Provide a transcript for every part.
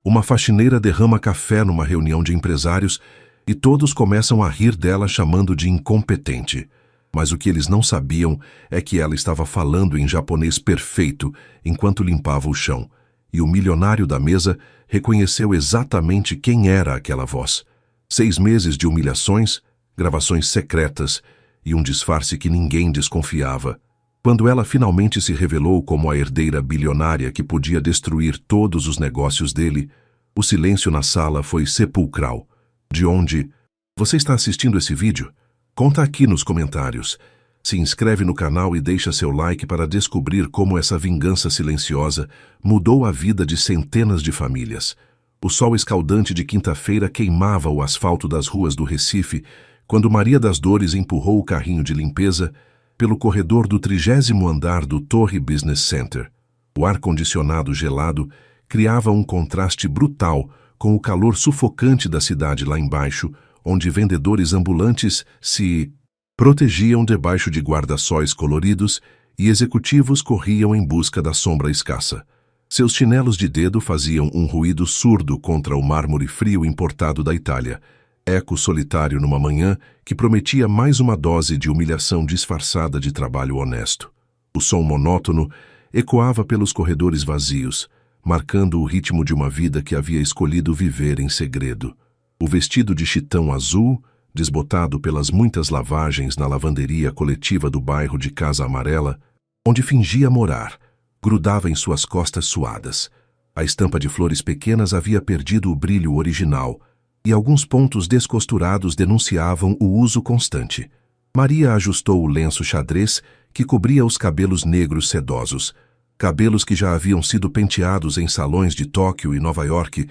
Uma faxineira derrama café numa reunião de empresários e todos começam a rir dela chamando de incompetente. Mas o que eles não sabiam é que ela estava falando em japonês perfeito enquanto limpava o chão, e o milionário da mesa reconheceu exatamente quem era aquela voz. 6 meses de humilhações, gravações secretas e um disfarce que ninguém desconfiava. Quando ela finalmente se revelou como a herdeira bilionária que podia destruir todos os negócios dele, o silêncio na sala foi sepulcral. De onde? Você está assistindo esse vídeo? Conta aqui nos comentários. Se inscreve no canal e deixa seu like para descobrir como essa vingança silenciosa mudou a vida de centenas de famílias. O sol escaldante de quinta-feira queimava o asfalto das ruas do Recife quando Maria das Dores empurrou o carrinho de limpeza pelo corredor do 30º andar do Torre Business Center. O ar-condicionado gelado criava um contraste brutal com o calor sufocante da cidade lá embaixo, onde vendedores ambulantes se protegiam debaixo de guarda-sóis coloridos e executivos corriam em busca da sombra escassa. Seus chinelos de dedo faziam um ruído surdo contra o mármore frio importado da Itália, eco solitário numa manhã que prometia mais uma dose de humilhação disfarçada de trabalho honesto. O som monótono ecoava pelos corredores vazios, marcando o ritmo de uma vida que havia escolhido viver em segredo. O vestido de chitão azul, desbotado pelas muitas lavagens na lavanderia coletiva do bairro de Casa Amarela, onde fingia morar, grudava em suas costas suadas. A estampa de flores pequenas havia perdido o brilho original, e alguns pontos descosturados denunciavam o uso constante. Maria ajustou o lenço xadrez que cobria os cabelos negros sedosos, cabelos que já haviam sido penteados em salões de Tóquio e Nova York,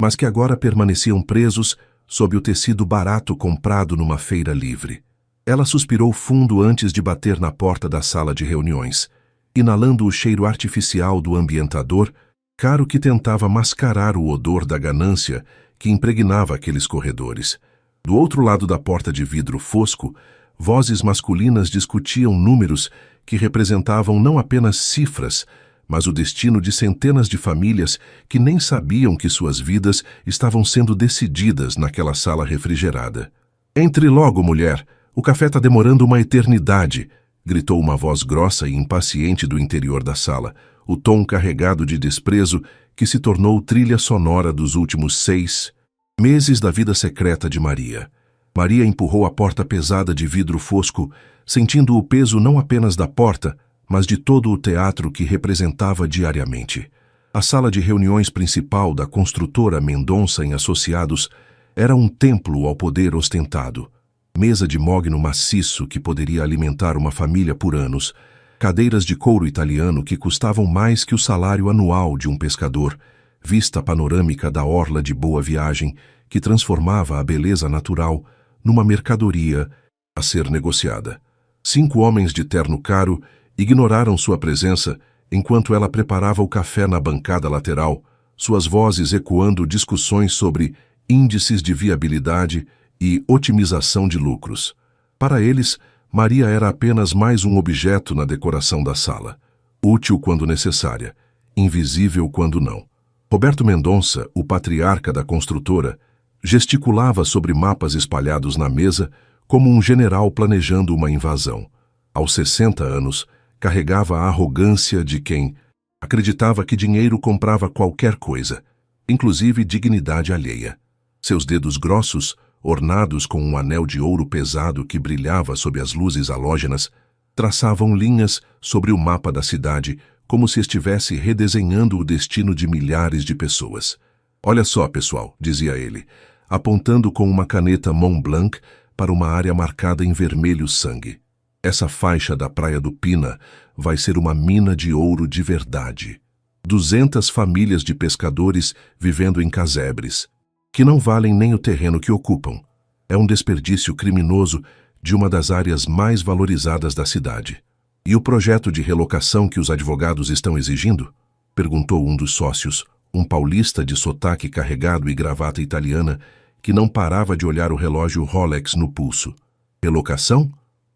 mas que agora permaneciam presos sob o tecido barato comprado numa feira livre. Ela suspirou fundo antes de bater na porta da sala de reuniões, inalando o cheiro artificial do ambientador, caro que tentava mascarar o odor da ganância que impregnava aqueles corredores. Do outro lado da porta de vidro fosco, vozes masculinas discutiam números que representavam não apenas cifras, mas o destino de centenas de famílias que nem sabiam que suas vidas estavam sendo decididas naquela sala refrigerada. "Entre logo, mulher! O café está demorando uma eternidade!" gritou uma voz grossa e impaciente do interior da sala, o tom carregado de desprezo que se tornou trilha sonora dos últimos 6 meses da vida secreta de Maria. Maria empurrou a porta pesada de vidro fosco, sentindo o peso não apenas da porta, mas de todo o teatro que representava diariamente. A sala de reuniões principal da construtora Mendonça e Associados era um templo ao poder ostentado. Mesa de mogno maciço que poderia alimentar uma família por anos, cadeiras de couro italiano que custavam mais que o salário anual de um pescador, vista panorâmica da orla de Boa Viagem que transformava a beleza natural numa mercadoria a ser negociada. 5 homens de terno caro ignoraram sua presença enquanto ela preparava o café na bancada lateral, suas vozes ecoando discussões sobre índices de viabilidade e otimização de lucros. Para eles, Maria era apenas mais um objeto na decoração da sala, útil quando necessária, invisível quando não. Roberto Mendonça, o patriarca da construtora, gesticulava sobre mapas espalhados na mesa como um general planejando uma invasão. Aos 60 anos, carregava a arrogância de quem acreditava que dinheiro comprava qualquer coisa, inclusive dignidade alheia. Seus dedos grossos, ornados com um anel de ouro pesado que brilhava sob as luzes halógenas, traçavam linhas sobre o mapa da cidade como se estivesse redesenhando o destino de milhares de pessoas. "Olha só, pessoal", dizia ele, apontando com uma caneta Montblanc para uma área marcada em vermelho sangue. "Essa faixa da Praia do Pina vai ser uma mina de ouro de verdade. 200 famílias de pescadores vivendo em casebres, que não valem nem o terreno que ocupam. É um desperdício criminoso de uma das áreas mais valorizadas da cidade." "E o projeto de relocação que os advogados estão exigindo?" perguntou um dos sócios, um paulista de sotaque carregado e gravata italiana que não parava de olhar o relógio Rolex no pulso. "Relocação?"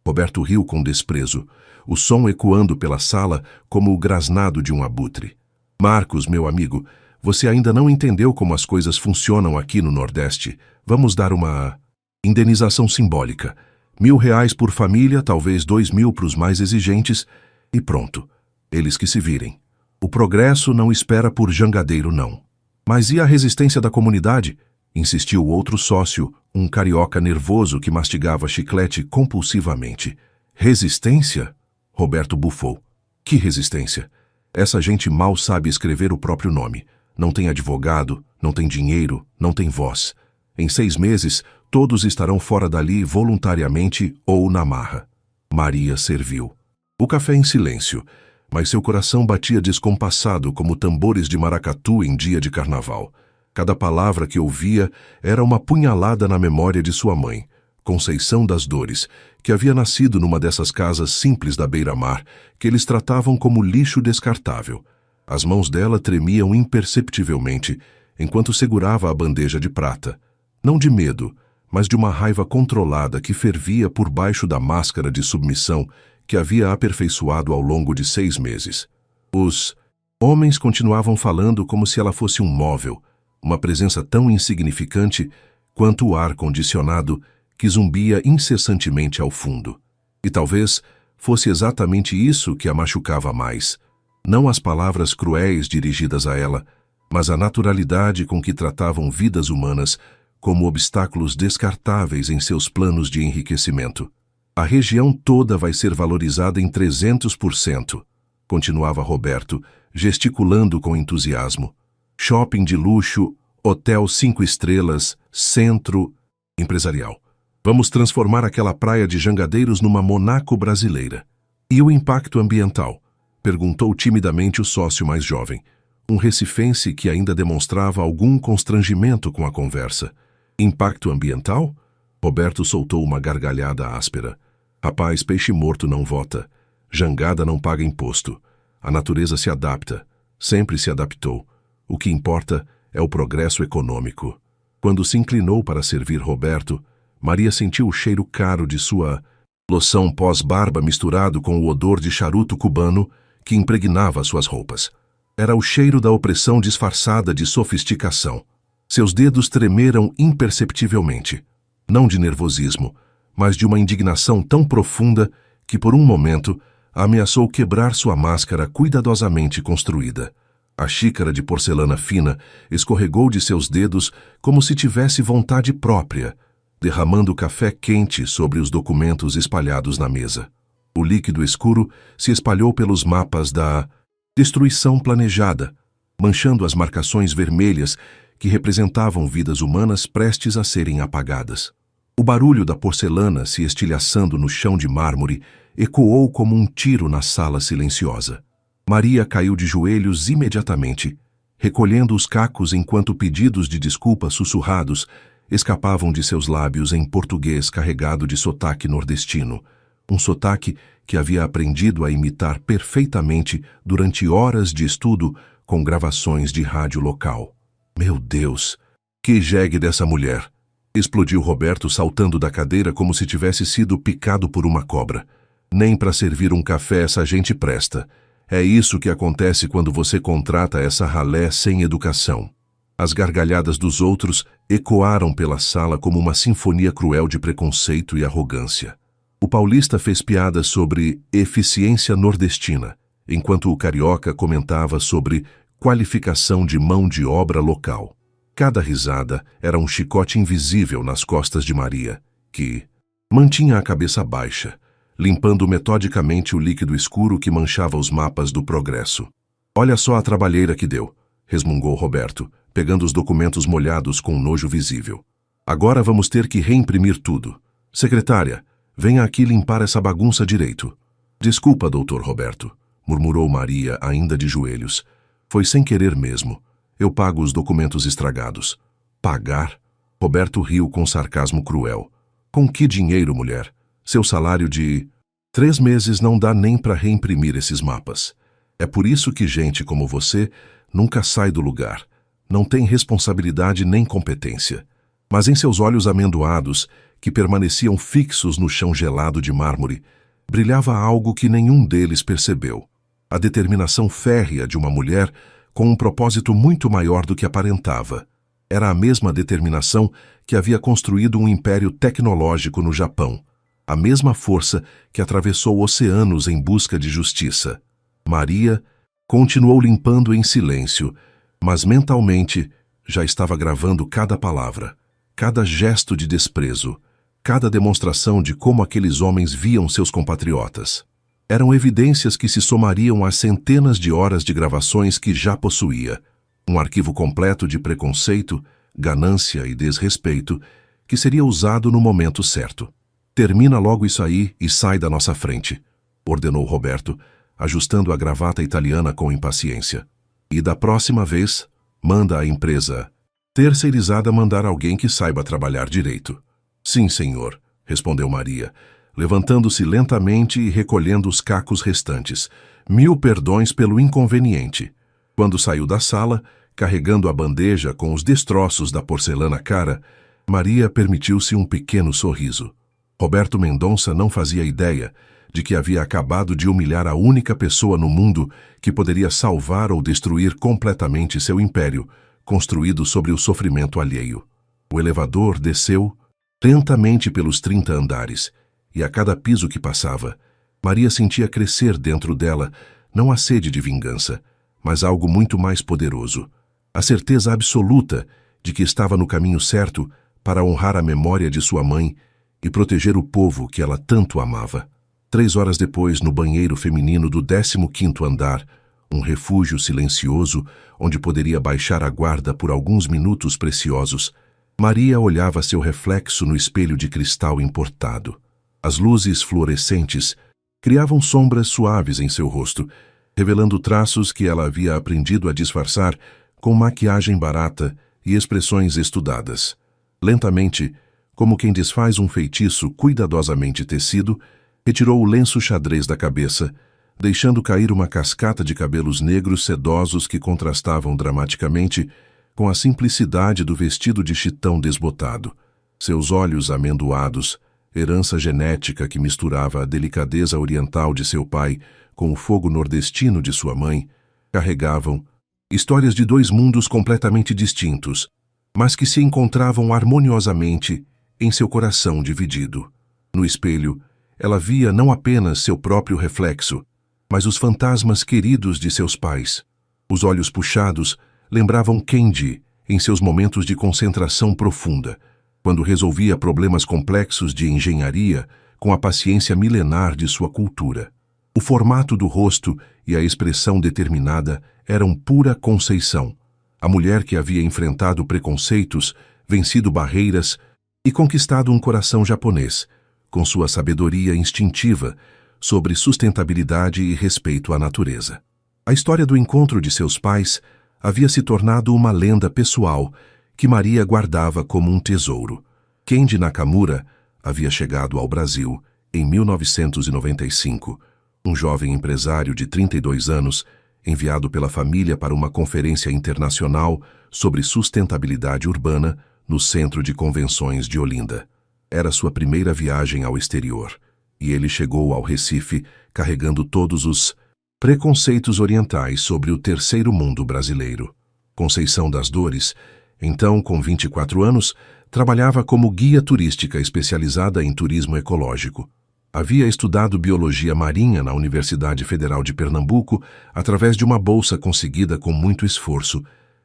Roberto riu com desprezo, o som ecoando pela sala como o grasnado de um abutre. "Marcos, meu amigo, Você ainda não entendeu como as coisas funcionam aqui no Nordeste. Vamos dar uma indenização simbólica. R$ 1.000 por família, talvez 2.000 para os mais exigentes, e pronto. Eles que se virem. O progresso não espera por jangadeiro, não. Mas e a resistência da comunidade? Insistiu outro sócio, um carioca nervoso que mastigava chiclete compulsivamente. Resistência? Roberto bufou. Que resistência? Essa gente mal sabe escrever o próprio nome. Não tem advogado, não tem dinheiro, não tem voz. Em 6 meses, todos estarão fora dali voluntariamente ou na marra. Maria serviu. O café em silêncio, mas seu coração batia descompassado como tambores de maracatu em dia de carnaval. Cada palavra que ouvia era uma punhalada na memória de sua mãe, Conceição das Dores, que havia nascido numa dessas casas simples da beira-mar, que eles tratavam como lixo descartável. As mãos dela tremiam imperceptivelmente, enquanto segurava a bandeja de prata. Não de medo, mas de uma raiva controlada que fervia por baixo da máscara de submissão que havia aperfeiçoado ao longo de 6 meses. Os homens continuavam falando como se ela fosse um móvel, uma presença tão insignificante quanto o ar-condicionado que zumbia incessantemente ao fundo. E talvez fosse exatamente isso que a machucava mais. Não as palavras cruéis dirigidas a ela, mas a naturalidade com que tratavam vidas humanas como obstáculos descartáveis em seus planos de enriquecimento. A região toda vai ser valorizada em 300%, continuava Roberto, gesticulando com entusiasmo. Shopping de luxo, hotel 5 estrelas, centro empresarial. Vamos transformar aquela praia de jangadeiros numa Monaco brasileira. E o impacto ambiental? Perguntou timidamente o sócio mais jovem, um recifense que ainda demonstrava algum constrangimento com a conversa. Impacto ambiental? Roberto soltou uma gargalhada áspera. Rapaz, peixe morto não vota. Jangada não paga imposto. A natureza se adapta. Sempre se adaptou. O que importa é o progresso econômico. Quando se inclinou para servir Roberto, Maria sentiu o cheiro caro de sua loção pós-barba misturado com o odor de charuto cubano que impregnava suas roupas. Era o cheiro da opressão disfarçada de sofisticação. Seus dedos tremeram imperceptivelmente, não de nervosismo, mas de uma indignação tão profunda que, por um momento, ameaçou quebrar sua máscara cuidadosamente construída. A xícara de porcelana fina escorregou de seus dedos como se tivesse vontade própria, derramando café quente sobre os documentos espalhados na mesa. O líquido escuro se espalhou pelos mapas da destruição planejada, manchando as marcações vermelhas que representavam vidas humanas prestes a serem apagadas. O barulho da porcelana se estilhaçando no chão de mármore ecoou como um tiro na sala silenciosa. Maria caiu de joelhos imediatamente, recolhendo os cacos enquanto pedidos de desculpa sussurrados escapavam de seus lábios em português carregado de sotaque nordestino, um sotaque que havia aprendido a imitar perfeitamente durante horas de estudo com gravações de rádio local. Meu Deus, que jegue dessa mulher! Explodiu Roberto saltando da cadeira como se tivesse sido picado por uma cobra. Nem para servir um café essa gente presta. É isso que acontece quando você contrata essa ralé sem educação. As gargalhadas dos outros ecoaram pela sala como uma sinfonia cruel de preconceito e arrogância. O paulista fez piadas sobre eficiência nordestina, enquanto o carioca comentava sobre qualificação de mão de obra local. Cada risada era um chicote invisível nas costas de Maria, que mantinha a cabeça baixa, limpando metodicamente o líquido escuro que manchava os mapas do progresso. Olha só a trabalheira que deu, resmungou Roberto, pegando os documentos molhados com nojo visível. Agora vamos ter que reimprimir tudo. Secretária, venha aqui limpar essa bagunça direito. Desculpa, doutor Roberto, murmurou Maria, ainda de joelhos. Foi sem querer mesmo. Eu pago os documentos estragados. Pagar? Roberto riu com sarcasmo cruel. Com que dinheiro, mulher? Seu salário de 3 meses não dá nem para reimprimir esses mapas. É por isso que gente como você nunca sai do lugar. Não tem responsabilidade nem competência. Mas em seus olhos amendoados, que permaneciam fixos no chão gelado de mármore, brilhava algo que nenhum deles percebeu. A determinação férrea de uma mulher com um propósito muito maior do que aparentava. Era a mesma determinação que havia construído um império tecnológico no Japão, a mesma força que atravessou oceanos em busca de justiça. Maria continuou limpando em silêncio, mas mentalmente já estava gravando cada palavra, cada gesto de desprezo, cada demonstração de como aqueles homens viam seus compatriotas. Eram evidências que se somariam às centenas de horas de gravações que já possuía, um arquivo completo de preconceito, ganância e desrespeito que seria usado no momento certo. "Termina logo isso aí e sai da nossa frente", ordenou Roberto, ajustando a gravata italiana com impaciência. "E da próxima vez, manda a empresa terceirizada mandar alguém que saiba trabalhar direito." "Sim, senhor", respondeu Maria, levantando-se lentamente e recolhendo os cacos restantes. "Mil perdões pelo inconveniente." Quando saiu da sala, carregando a bandeja com os destroços da porcelana cara, Maria permitiu-se um pequeno sorriso. Roberto Mendonça não fazia ideia de que havia acabado de humilhar a única pessoa no mundo que poderia salvar ou destruir completamente seu império, construído sobre o sofrimento alheio. O elevador desceu lentamente pelos 30 andares, e a cada piso que passava, Maria sentia crescer dentro dela não a sede de vingança, mas algo muito mais poderoso, a certeza absoluta de que estava no caminho certo para honrar a memória de sua mãe e proteger o povo que ela tanto amava. 3 horas depois, no banheiro feminino do 15º andar, um refúgio silencioso onde poderia baixar a guarda por alguns minutos preciosos, Maria olhava seu reflexo no espelho de cristal importado. As luzes fluorescentes criavam sombras suaves em seu rosto, revelando traços que ela havia aprendido a disfarçar com maquiagem barata e expressões estudadas. Lentamente, como quem desfaz um feitiço cuidadosamente tecido, retirou o lenço xadrez da cabeça, deixando cair uma cascata de cabelos negros sedosos que contrastavam dramaticamente com a simplicidade do vestido de chitão desbotado. Seus olhos amendoados, herança genética que misturava a delicadeza oriental de seu pai com o fogo nordestino de sua mãe, carregavam histórias de 2 mundos completamente distintos, mas que se encontravam harmoniosamente em seu coração dividido. No espelho, ela via não apenas seu próprio reflexo, mas os fantasmas queridos de seus pais. Os olhos puxados lembravam Kendi em seus momentos de concentração profunda, quando resolvia problemas complexos de engenharia com a paciência milenar de sua cultura. O formato do rosto e a expressão determinada eram pura Conceição, a mulher que havia enfrentado preconceitos, vencido barreiras e conquistado um coração japonês, com sua sabedoria instintiva sobre sustentabilidade e respeito à natureza. A história do encontro de seus pais havia se tornado uma lenda pessoal que Maria guardava como um tesouro. Kendi Nakamura havia chegado ao Brasil em 1995, um jovem empresário de 32 anos, enviado pela família para uma conferência internacional sobre sustentabilidade urbana no Centro de Convenções de Olinda. Era sua primeira viagem ao exterior, e ele chegou ao Recife carregando todos os preconceitos orientais sobre o terceiro mundo brasileiro. Conceição das Dores, então com 24 anos, trabalhava como guia turística especializada em turismo ecológico. Havia estudado biologia marinha na Universidade Federal de Pernambuco através de uma bolsa conseguida com muito esforço,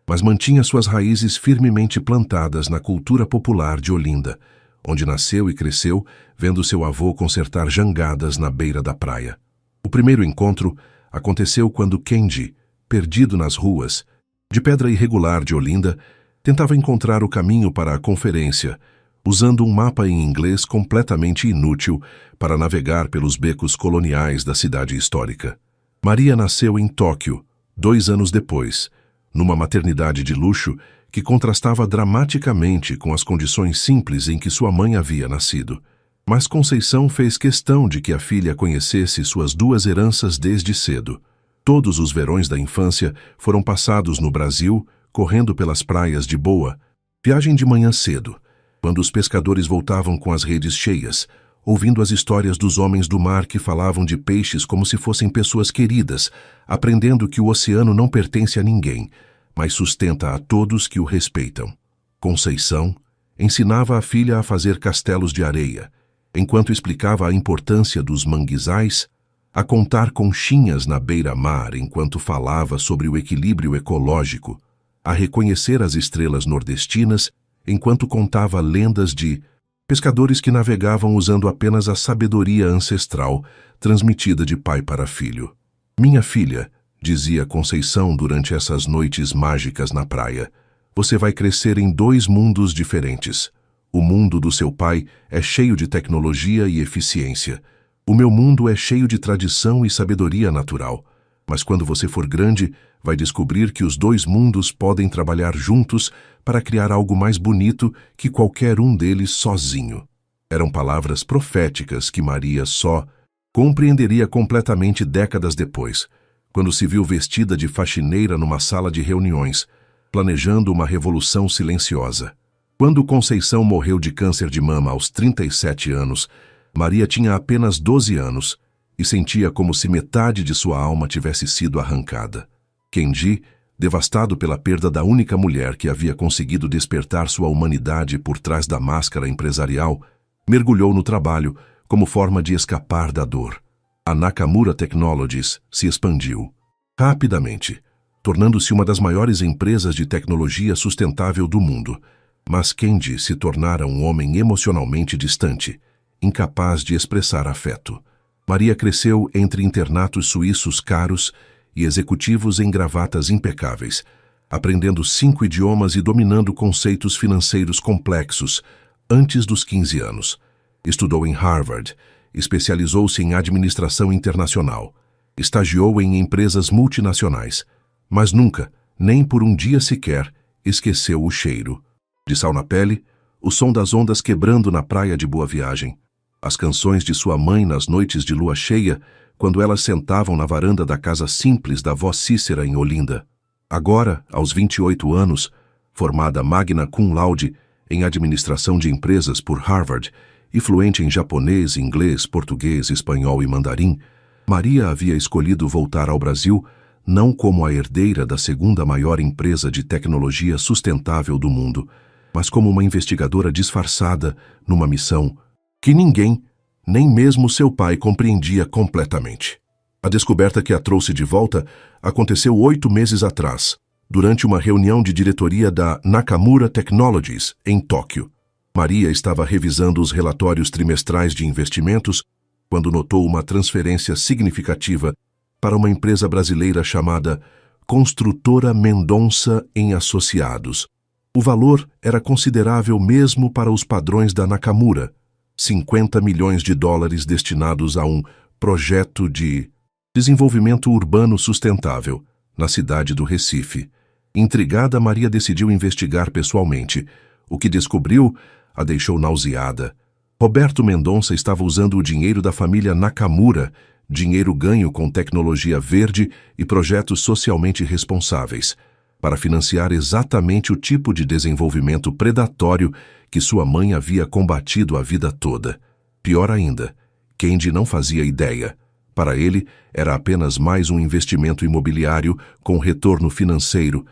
mas mantinha suas raízes firmemente plantadas na cultura popular de Olinda, onde nasceu e cresceu vendo seu avô consertar jangadas na beira da praia. O primeiro encontro aconteceu quando Kendi, perdido nas ruas, de pedra irregular de Olinda, tentava encontrar o caminho para a conferência, usando um mapa em inglês completamente inútil para navegar pelos becos coloniais da cidade histórica. Maria nasceu em Tóquio, 2 anos depois, numa maternidade de luxo que contrastava dramaticamente com as condições simples em que sua mãe havia nascido. Mas Conceição fez questão de que a filha conhecesse suas 2 heranças desde cedo. Todos os verões da infância foram passados no Brasil, correndo pelas praias de Boa, viagem de manhã cedo, quando os pescadores voltavam com as redes cheias, ouvindo as histórias dos homens do mar que falavam de peixes como se fossem pessoas queridas, aprendendo que o oceano não pertence a ninguém, mas sustenta a todos que o respeitam. Conceição ensinava a filha a fazer castelos de areia, enquanto explicava a importância dos manguezais, a contar conchinhas na beira-mar enquanto falava sobre o equilíbrio ecológico, a reconhecer as estrelas nordestinas enquanto contava lendas de pescadores que navegavam usando apenas a sabedoria ancestral transmitida de pai para filho. Minha filha, dizia Conceição durante essas noites mágicas na praia, você vai crescer em 2 mundos diferentes. O mundo do seu pai é cheio de tecnologia e eficiência. O meu mundo é cheio de tradição e sabedoria natural. Mas quando você for grande, vai descobrir que os 2 mundos podem trabalhar juntos para criar algo mais bonito que qualquer um deles sozinho. Eram palavras proféticas que Maria só compreenderia completamente décadas depois, quando se viu vestida de faxineira numa sala de reuniões, planejando uma revolução silenciosa. Quando Conceição morreu de câncer de mama aos 37 anos, Maria tinha apenas 12 anos e sentia como se metade de sua alma tivesse sido arrancada. Kendi, devastado pela perda da única mulher que havia conseguido despertar sua humanidade por trás da máscara empresarial, mergulhou no trabalho como forma de escapar da dor. A Nakamura Technologies se expandiu rapidamente, tornando-se uma das maiores empresas de tecnologia sustentável do mundo. Mas Kendi se tornara um homem emocionalmente distante, incapaz de expressar afeto. Maria cresceu entre internatos suíços caros e executivos em gravatas impecáveis, aprendendo 5 idiomas e dominando conceitos financeiros complexos antes dos 15 anos. Estudou em Harvard, especializou-se em administração internacional, estagiou em empresas multinacionais, mas nunca, nem por um dia sequer, esqueceu o cheiro de sal na pele, o som das ondas quebrando na praia de Boa Viagem, as canções de sua mãe nas noites de lua cheia, quando elas sentavam na varanda da casa simples da vó Cícera em Olinda. Agora, aos 28 anos, formada magna cum laude em administração de empresas por Harvard e fluente em japonês, inglês, português, espanhol e mandarim, Maria havia escolhido voltar ao Brasil não como a herdeira da 2ª maior empresa de tecnologia sustentável do mundo, mas como uma investigadora disfarçada numa missão que ninguém, nem mesmo seu pai, compreendia completamente. A descoberta que a trouxe de volta aconteceu 8 meses atrás, durante uma reunião de diretoria da Nakamura Technologies, em Tóquio. Maria estava revisando os relatórios trimestrais de investimentos quando notou uma transferência significativa para uma empresa brasileira chamada Construtora Mendonça em Associados. O valor era considerável mesmo para os padrões da Nakamura, 50 milhões de dólares destinados a um projeto de desenvolvimento urbano sustentável na cidade do Recife. Intrigada, Maria decidiu investigar pessoalmente. O que descobriu a deixou nauseada. Roberto Mendonça estava usando o dinheiro da família Nakamura, dinheiro ganho com tecnologia verde e projetos socialmente responsáveis, para financiar exatamente o tipo de desenvolvimento predatório que sua mãe havia combatido a vida toda. Pior ainda, Kendi não fazia ideia. Para ele, era apenas mais um investimento imobiliário com retorno financeiro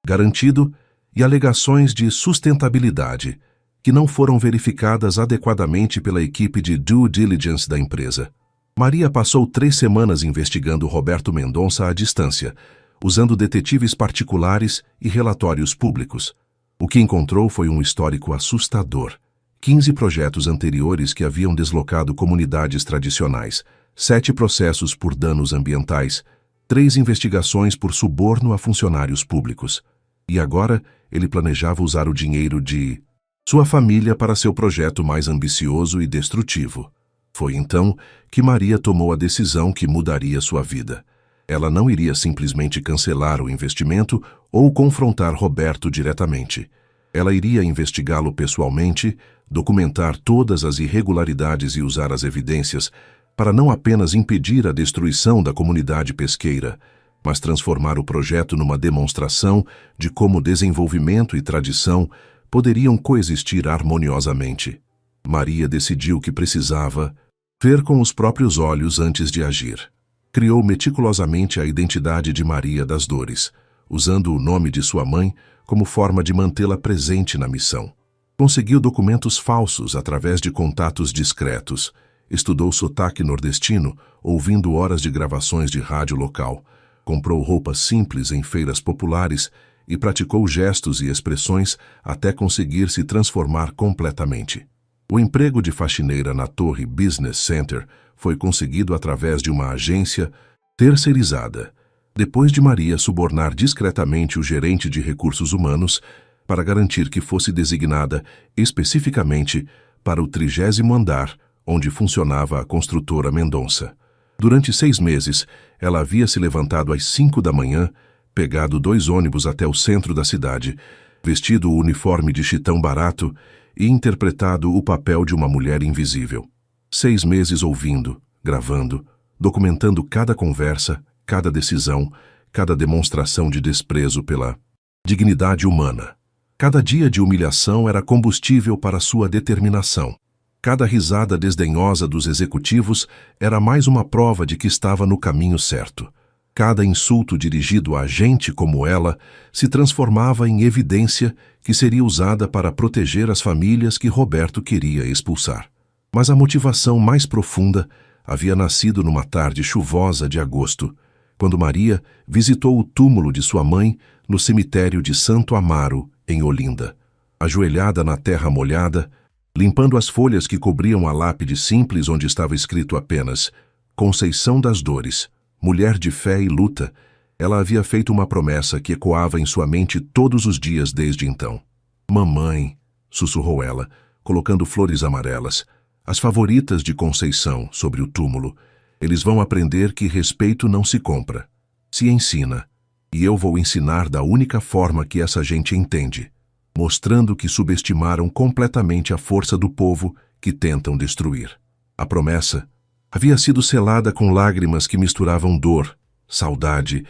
garantido e alegações de sustentabilidade que não foram verificadas adequadamente pela equipe de due diligence da empresa. Maria passou 3 semanas investigando Roberto Mendonça à distância, usando detetives particulares e relatórios públicos. O que encontrou foi um histórico assustador. 15 projetos anteriores que haviam deslocado comunidades tradicionais, 7 processos por danos ambientais, 3 investigações por suborno a funcionários públicos. E agora ele planejava usar o dinheiro de sua família para seu projeto mais ambicioso e destrutivo. Foi então que Maria tomou a decisão que mudaria sua vida. Ela não iria simplesmente cancelar o investimento ou confrontar Roberto diretamente. Ela iria investigá-lo pessoalmente, documentar todas as irregularidades e usar as evidências para não apenas impedir a destruição da comunidade pesqueira, mas transformar o projeto numa demonstração de como desenvolvimento e tradição poderiam coexistir harmoniosamente. Maria decidiu que precisava ver com os próprios olhos antes de agir. Criou meticulosamente a identidade de Maria das Dores, usando o nome de sua mãe como forma de mantê-la presente na missão. Conseguiu documentos falsos através de contatos discretos, estudou sotaque nordestino, ouvindo horas de gravações de rádio local, comprou roupas simples em feiras populares e praticou gestos e expressões até conseguir se transformar completamente. O emprego de faxineira na Torre Business Center foi conseguido através de uma agência terceirizada, depois de Maria subornar discretamente o gerente de recursos humanos para garantir que fosse designada especificamente para o 30º andar, onde funcionava a construtora Mendonça. Durante 6 meses, ela havia se levantado às 5 da manhã, pegado 2 ônibus até o centro da cidade, vestido o uniforme de chitão barato e interpretado o papel de uma mulher invisível. 6 meses ouvindo, gravando, documentando cada conversa, cada decisão, cada demonstração de desprezo pela dignidade humana. Cada dia de humilhação era combustível para sua determinação. Cada risada desdenhosa dos executivos era mais uma prova de que estava no caminho certo. Cada insulto dirigido a gente como ela se transformava em evidência que seria usada para proteger as famílias que Roberto queria expulsar. Mas a motivação mais profunda havia nascido numa tarde chuvosa de agosto, quando Maria visitou o túmulo de sua mãe no cemitério de Santo Amaro, em Olinda. Ajoelhada na terra molhada, limpando as folhas que cobriam a lápide simples onde estava escrito apenas Conceição das Dores, mulher de fé e luta, ela havia feito uma promessa que ecoava em sua mente todos os dias desde então. Mamãe, sussurrou ela, colocando flores amarelas, as favoritas de Conceição sobre o túmulo. Eles vão aprender que respeito não se compra, se ensina. E eu vou ensinar da única forma que essa gente entende, mostrando que subestimaram completamente a força do povo que tentam destruir. A promessa havia sido selada com lágrimas que misturavam dor, saudade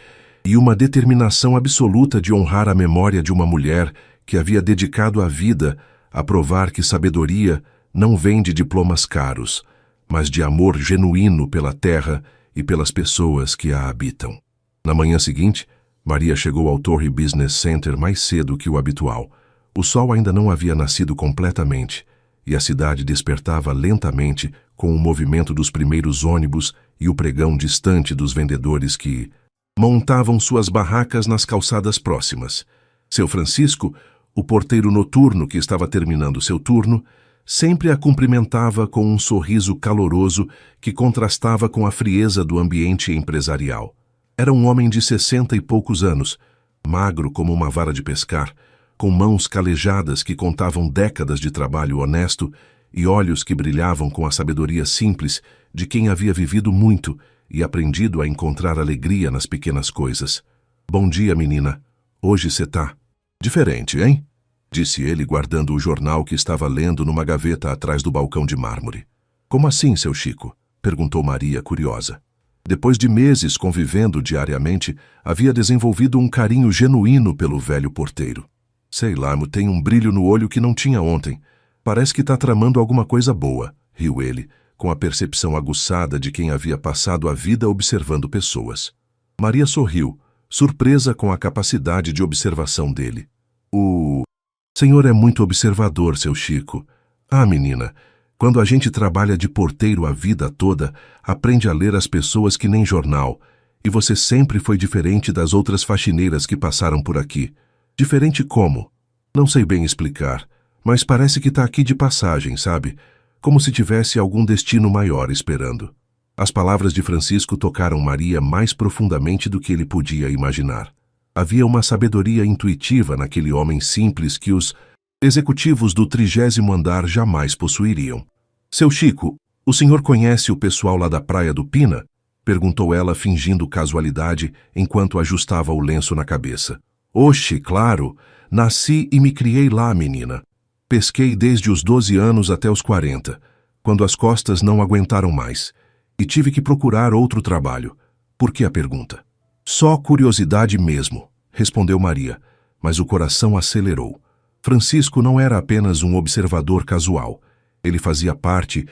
e uma determinação absoluta de honrar a memória de uma mulher que havia dedicado a vida a provar que sabedoria não vem de diplomas caros, mas de amor genuíno pela terra e pelas pessoas que a habitam. Na manhã seguinte, Maria chegou ao Torre Business Center mais cedo que o habitual. O sol ainda não havia nascido completamente, e a cidade despertava lentamente com o movimento dos primeiros ônibus e o pregão distante dos vendedores que montavam suas barracas nas calçadas próximas. Seu Francisco, o porteiro noturno que estava terminando seu turno, sempre a cumprimentava com um sorriso caloroso que contrastava com a frieza do ambiente empresarial. Era um homem de 60 e poucos anos, magro como uma vara de pescar, com mãos calejadas que contavam décadas de trabalho honesto e olhos que brilhavam com a sabedoria simples de quem havia vivido muito e aprendido a encontrar alegria nas pequenas coisas. Bom dia, menina. Hoje você tá diferente, hein? Disse ele, guardando o jornal que estava lendo numa gaveta atrás do balcão de mármore. Como assim, seu Chico? Perguntou Maria, curiosa. Depois de meses convivendo diariamente, havia desenvolvido um carinho genuíno pelo velho porteiro. Sei lá, tem um brilho no olho que não tinha ontem. Parece que tá tramando alguma coisa boa, riu ele, com a percepção aguçada de quem havia passado a vida observando pessoas. Maria sorriu, surpresa com a capacidade de observação dele. O senhor é muito observador, seu Chico. Ah, menina, quando a gente trabalha de porteiro a vida toda, aprende a ler as pessoas que nem jornal, e você sempre foi diferente das outras faxineiras que passaram por aqui. Diferente como? Não sei bem explicar, mas parece que tá aqui de passagem, sabe? Como se tivesse algum destino maior esperando. As palavras de Francisco tocaram Maria mais profundamente do que ele podia imaginar. Havia uma sabedoria intuitiva naquele homem simples que os executivos do 30º andar jamais possuiriam. Seu Chico, o senhor conhece o pessoal lá da Praia do Pina? Perguntou ela, fingindo casualidade, enquanto ajustava o lenço na cabeça. Oxe, claro! Nasci e me criei lá, menina. Pesquei desde os 12 anos até os 40, quando as costas não aguentaram mais, e tive que procurar outro trabalho. Por que a pergunta? Só curiosidade mesmo, respondeu Maria, mas o coração acelerou. Francisco não era apenas um observador casual. Ele fazia parte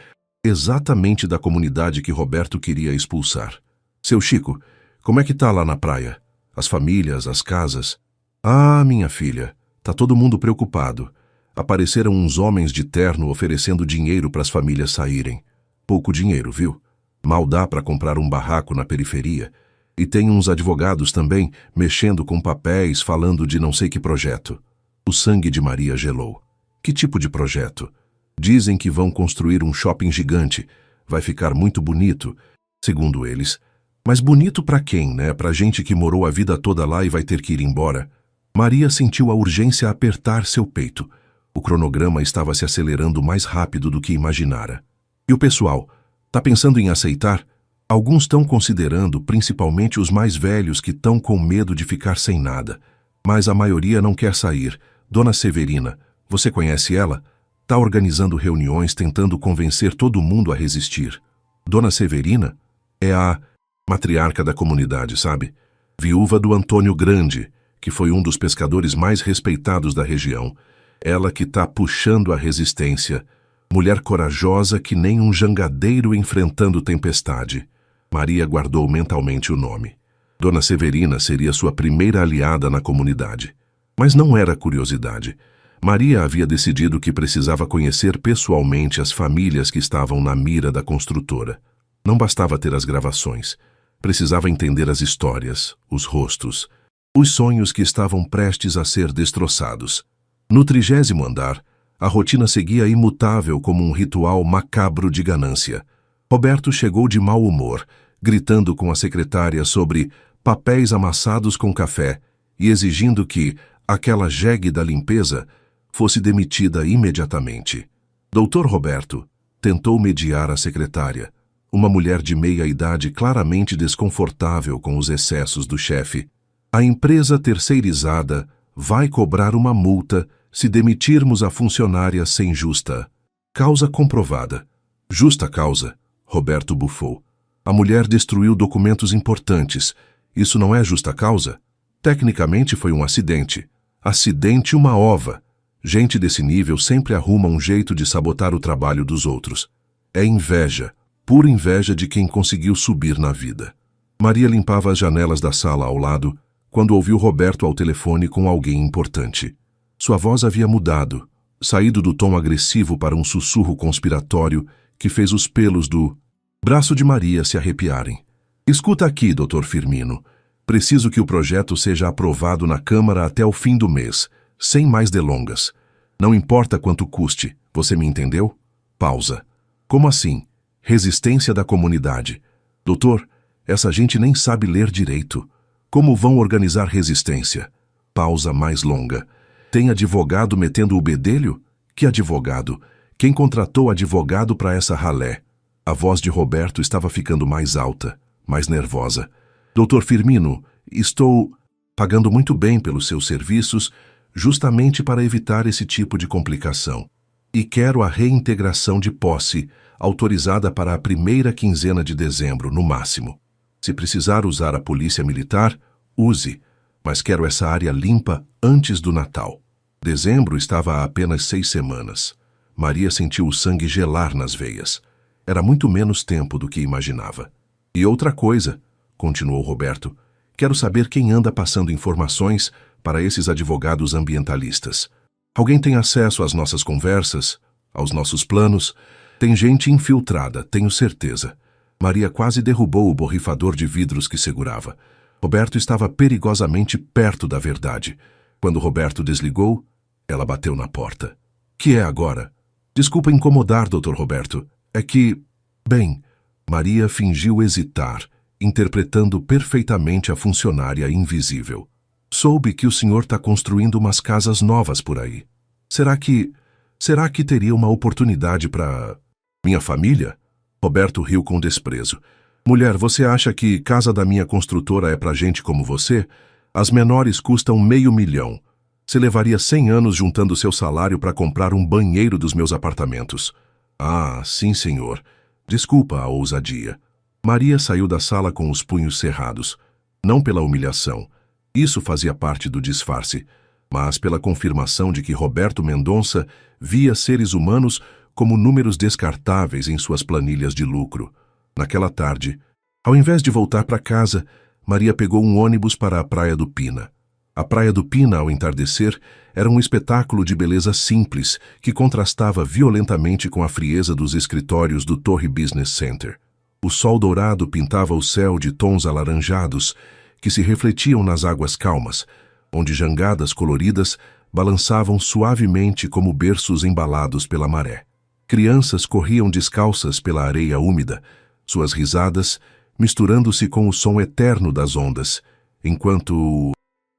exatamente da comunidade que Roberto queria expulsar. Seu Chico, como é que tá lá na praia? As famílias, as casas? Ah, minha filha, tá todo mundo preocupado. Apareceram uns homens de terno oferecendo dinheiro para as famílias saírem. Pouco dinheiro, viu? Mal dá para comprar um barraco na periferia. E tem uns advogados também, mexendo com papéis, falando de não sei que projeto. O sangue de Maria gelou. Que tipo de projeto? Dizem que vão construir um shopping gigante. Vai ficar muito bonito, segundo eles. Mas bonito para quem, né? Pra gente que morou a vida toda lá e vai ter que ir embora. Maria sentiu a urgência apertar seu peito. O cronograma estava se acelerando mais rápido do que imaginara. E o pessoal? Tá pensando em aceitar? Alguns estão considerando, principalmente os mais velhos que estão com medo de ficar sem nada. Mas a maioria não quer sair. Dona Severina, você conhece ela? Tá organizando reuniões tentando convencer todo mundo a resistir. Dona Severina é a matriarca da comunidade, sabe? Viúva do Antônio Grande, que foi um dos pescadores mais respeitados da região. Ela que tá puxando a resistência. Mulher corajosa que nem um jangadeiro enfrentando tempestade. Maria guardou mentalmente o nome. Dona Severina seria sua primeira aliada na comunidade. Mas não era curiosidade. Maria havia decidido que precisava conhecer pessoalmente as famílias que estavam na mira da construtora. Não bastava ter as gravações. Precisava entender as histórias, os rostos, os sonhos que estavam prestes a ser destroçados. No 30º andar, a rotina seguia imutável como um ritual macabro de ganância. Roberto chegou de mau humor, gritando com a secretária sobre papéis amassados com café e exigindo que aquela jegue da limpeza fosse demitida imediatamente. Doutor Roberto tentou mediar a secretária, uma mulher de meia idade claramente desconfortável com os excessos do chefe. A empresa terceirizada vai cobrar uma multa se demitirmos a funcionária sem justa causa comprovada. Justa causa, Roberto bufou. A mulher destruiu documentos importantes. Isso não é justa causa? Tecnicamente foi um acidente. Acidente uma ova. Gente desse nível sempre arruma um jeito de sabotar o trabalho dos outros. É inveja, pura inveja de quem conseguiu subir na vida. Maria limpava as janelas da sala ao lado quando ouviu Roberto ao telefone com alguém importante. Sua voz havia mudado, saído do tom agressivo para um sussurro conspiratório que fez os pelos do braço de Maria se arrepiarem. Escuta aqui, Dr. Firmino. Preciso que o projeto seja aprovado na Câmara até o fim do mês, sem mais delongas. Não importa quanto custe, você me entendeu? Pausa. Como assim? Resistência da comunidade. Doutor, essa gente nem sabe ler direito. Como vão organizar resistência? Pausa mais longa. Tem advogado metendo o bedelho? Que advogado? Quem contratou advogado para essa ralé? A voz de Roberto estava ficando mais alta, mais nervosa. Doutor Firmino, estou pagando muito bem pelos seus serviços, justamente para evitar esse tipo de complicação. E quero a reintegração de posse, autorizada para a primeira quinzena de dezembro, no máximo. Se precisar usar a polícia militar, use, mas quero essa área limpa antes do Natal. Dezembro estava a apenas 6 semanas. Maria sentiu o sangue gelar nas veias. Era muito menos tempo do que imaginava. E outra coisa, continuou Roberto, quero saber quem anda passando informações para esses advogados ambientalistas. Alguém tem acesso às nossas conversas, aos nossos planos? Tem gente infiltrada, tenho certeza. Maria quase derrubou o borrifador de vidros que segurava. Roberto estava perigosamente perto da verdade. Quando Roberto desligou, ela bateu na porta. Que é agora? Desculpa incomodar, Dr. Roberto. É que... Bem, Maria fingiu hesitar, interpretando perfeitamente a funcionária invisível. Soube que o senhor está construindo umas casas novas por aí. Será que teria uma oportunidade para... Minha família? Roberto riu com desprezo. Mulher, você acha que casa da minha construtora é pra gente como você? As menores custam $500.000. Você levaria 100 anos juntando seu salário para comprar um banheiro dos meus apartamentos. Ah, sim, senhor. Desculpa a ousadia. Maria saiu da sala com os punhos cerrados. Não pela humilhação. Isso fazia parte do disfarce, mas pela confirmação de que Roberto Mendonça via seres humanos como números descartáveis em suas planilhas de lucro. Naquela tarde, ao invés de voltar para casa, Maria pegou um ônibus para a Praia do Pina. A Praia do Pina, ao entardecer, era um espetáculo de beleza simples que contrastava violentamente com a frieza dos escritórios do Torre Business Center. O sol dourado pintava o céu de tons alaranjados que se refletiam nas águas calmas, onde jangadas coloridas balançavam suavemente como berços embalados pela maré. Crianças corriam descalças pela areia úmida, suas risadas misturando-se com o som eterno das ondas, enquanto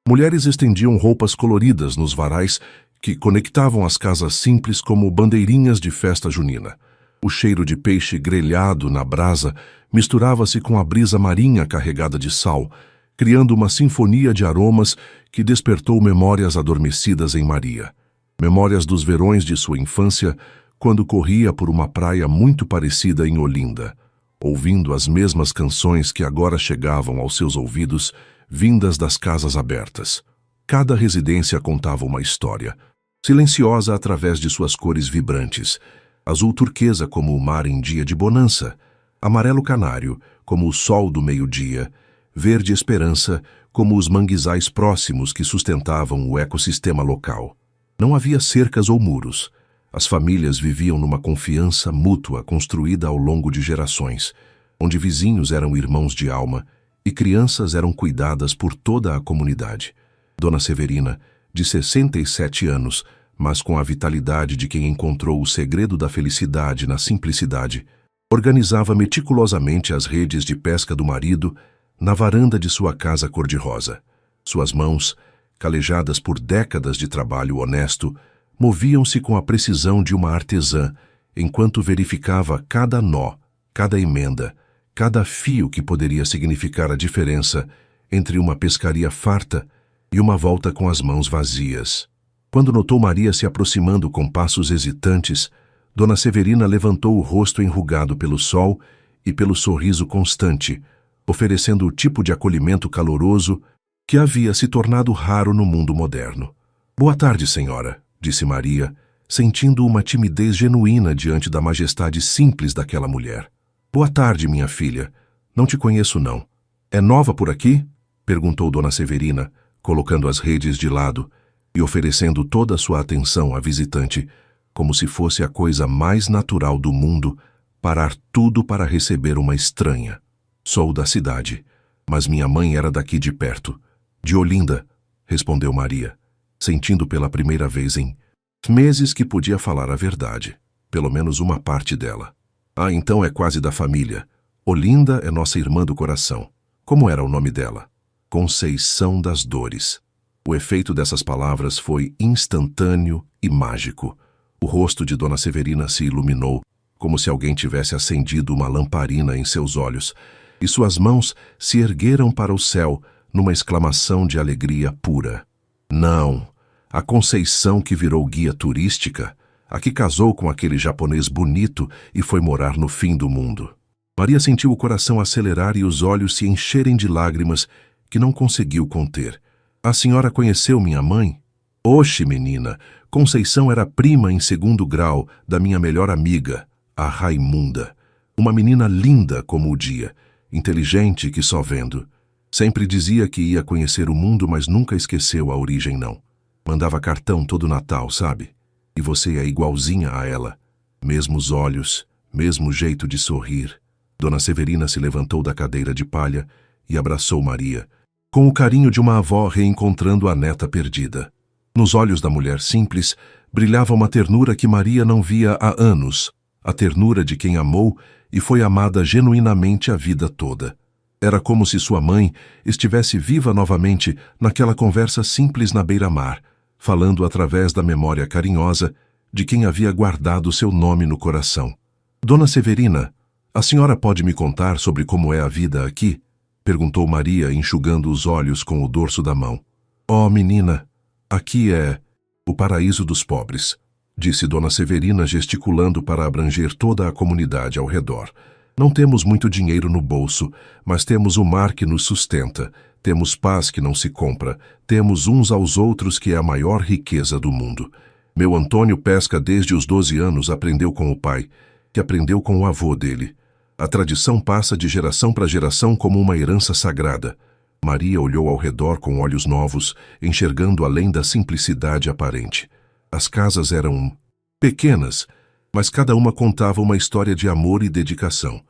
mulheres estendiam roupas coloridas nos varais que conectavam as casas simples como bandeirinhas de festa junina. O cheiro de peixe grelhado na brasa misturava-se com a brisa marinha carregada de sal, criando uma sinfonia de aromas que despertou memórias adormecidas em Maria. Memórias dos verões de sua infância, quando corria por uma praia muito parecida em Olinda, ouvindo as mesmas canções que agora chegavam aos seus ouvidos, vindas das casas abertas. Cada residência contava uma história, silenciosa através de suas cores vibrantes, azul turquesa como o mar em dia de bonança, amarelo canário como o sol do meio-dia, verde esperança como os manguezais próximos que sustentavam o ecossistema local. Não havia cercas ou muros. As famílias viviam numa confiança mútua construída ao longo de gerações, onde vizinhos eram irmãos de alma e crianças eram cuidadas por toda a comunidade. Dona Severina, de 67 anos, mas com a vitalidade de quem encontrou o segredo da felicidade na simplicidade, organizava meticulosamente as redes de pesca do marido na varanda de sua casa cor-de-rosa. Suas mãos, calejadas por décadas de trabalho honesto, moviam-se com a precisão de uma artesã, enquanto verificava cada nó, cada emenda, cada fio que poderia significar a diferença entre uma pescaria farta e uma volta com as mãos vazias. Quando notou Maria se aproximando com passos hesitantes, Dona Severina levantou o rosto enrugado pelo sol e pelo sorriso constante, oferecendo o tipo de acolhimento caloroso que havia se tornado raro no mundo moderno. «Boa tarde, senhora», disse Maria, sentindo uma timidez genuína diante da majestade simples daquela mulher. «Boa tarde, minha filha. Não te conheço, não. É nova por aqui?» perguntou Dona Severina, colocando as redes de lado e oferecendo toda a sua atenção à visitante, como se fosse a coisa mais natural do mundo parar tudo para receber uma estranha. «Sou da cidade, mas minha mãe era daqui de perto. De Olinda», respondeu Maria, sentindo pela primeira vez em meses que podia falar a verdade, pelo menos uma parte dela. «Ah, então é quase da família. Olinda é nossa irmã do coração. Como era o nome dela?» «Conceição das Dores». O efeito dessas palavras foi instantâneo e mágico. O rosto de Dona Severina se iluminou, como se alguém tivesse acendido uma lamparina em seus olhos, e suas mãos se ergueram para o céu numa exclamação de alegria pura. «Não! A Conceição que virou guia turística, a que casou com aquele japonês bonito e foi morar no fim do mundo». Maria sentiu o coração acelerar e os olhos se encherem de lágrimas que não conseguiu conter. «A senhora conheceu minha mãe?» «Oxe, menina, Conceição era prima em segundo grau da minha melhor amiga, a Raimunda. Uma menina linda como o dia, inteligente que só vendo. Sempre dizia que ia conhecer o mundo, mas nunca esqueceu a origem, não. Mandava cartão todo Natal, sabe? E você é igualzinha a ela. Mesmos olhos, mesmo jeito de sorrir». Dona Severina se levantou da cadeira de palha e abraçou Maria, com o carinho de uma avó reencontrando a neta perdida. Nos olhos da mulher simples brilhava uma ternura que Maria não via há anos, a ternura de quem amou e foi amada genuinamente a vida toda. Era como se sua mãe estivesse viva novamente naquela conversa simples na beira-mar, falando através da memória carinhosa de quem havia guardado seu nome no coração. «Dona Severina, a senhora pode me contar sobre como é a vida aqui?» perguntou Maria, enxugando os olhos com o dorso da mão. «Oh, menina, aqui é o paraíso dos pobres», disse Dona Severina, gesticulando para abranger toda a comunidade ao redor. «Não temos muito dinheiro no bolso, mas temos o mar que nos sustenta, temos paz que não se compra, temos uns aos outros que é a maior riqueza do mundo. Meu Antônio pesca desde os 12 anos, aprendeu com o pai, que aprendeu com o avô dele. A tradição passa de geração para geração como uma herança sagrada. Maria olhou ao redor com olhos novos, enxergando além da simplicidade aparente. As casas eram pequenas, mas cada uma contava uma história de amor e dedicação.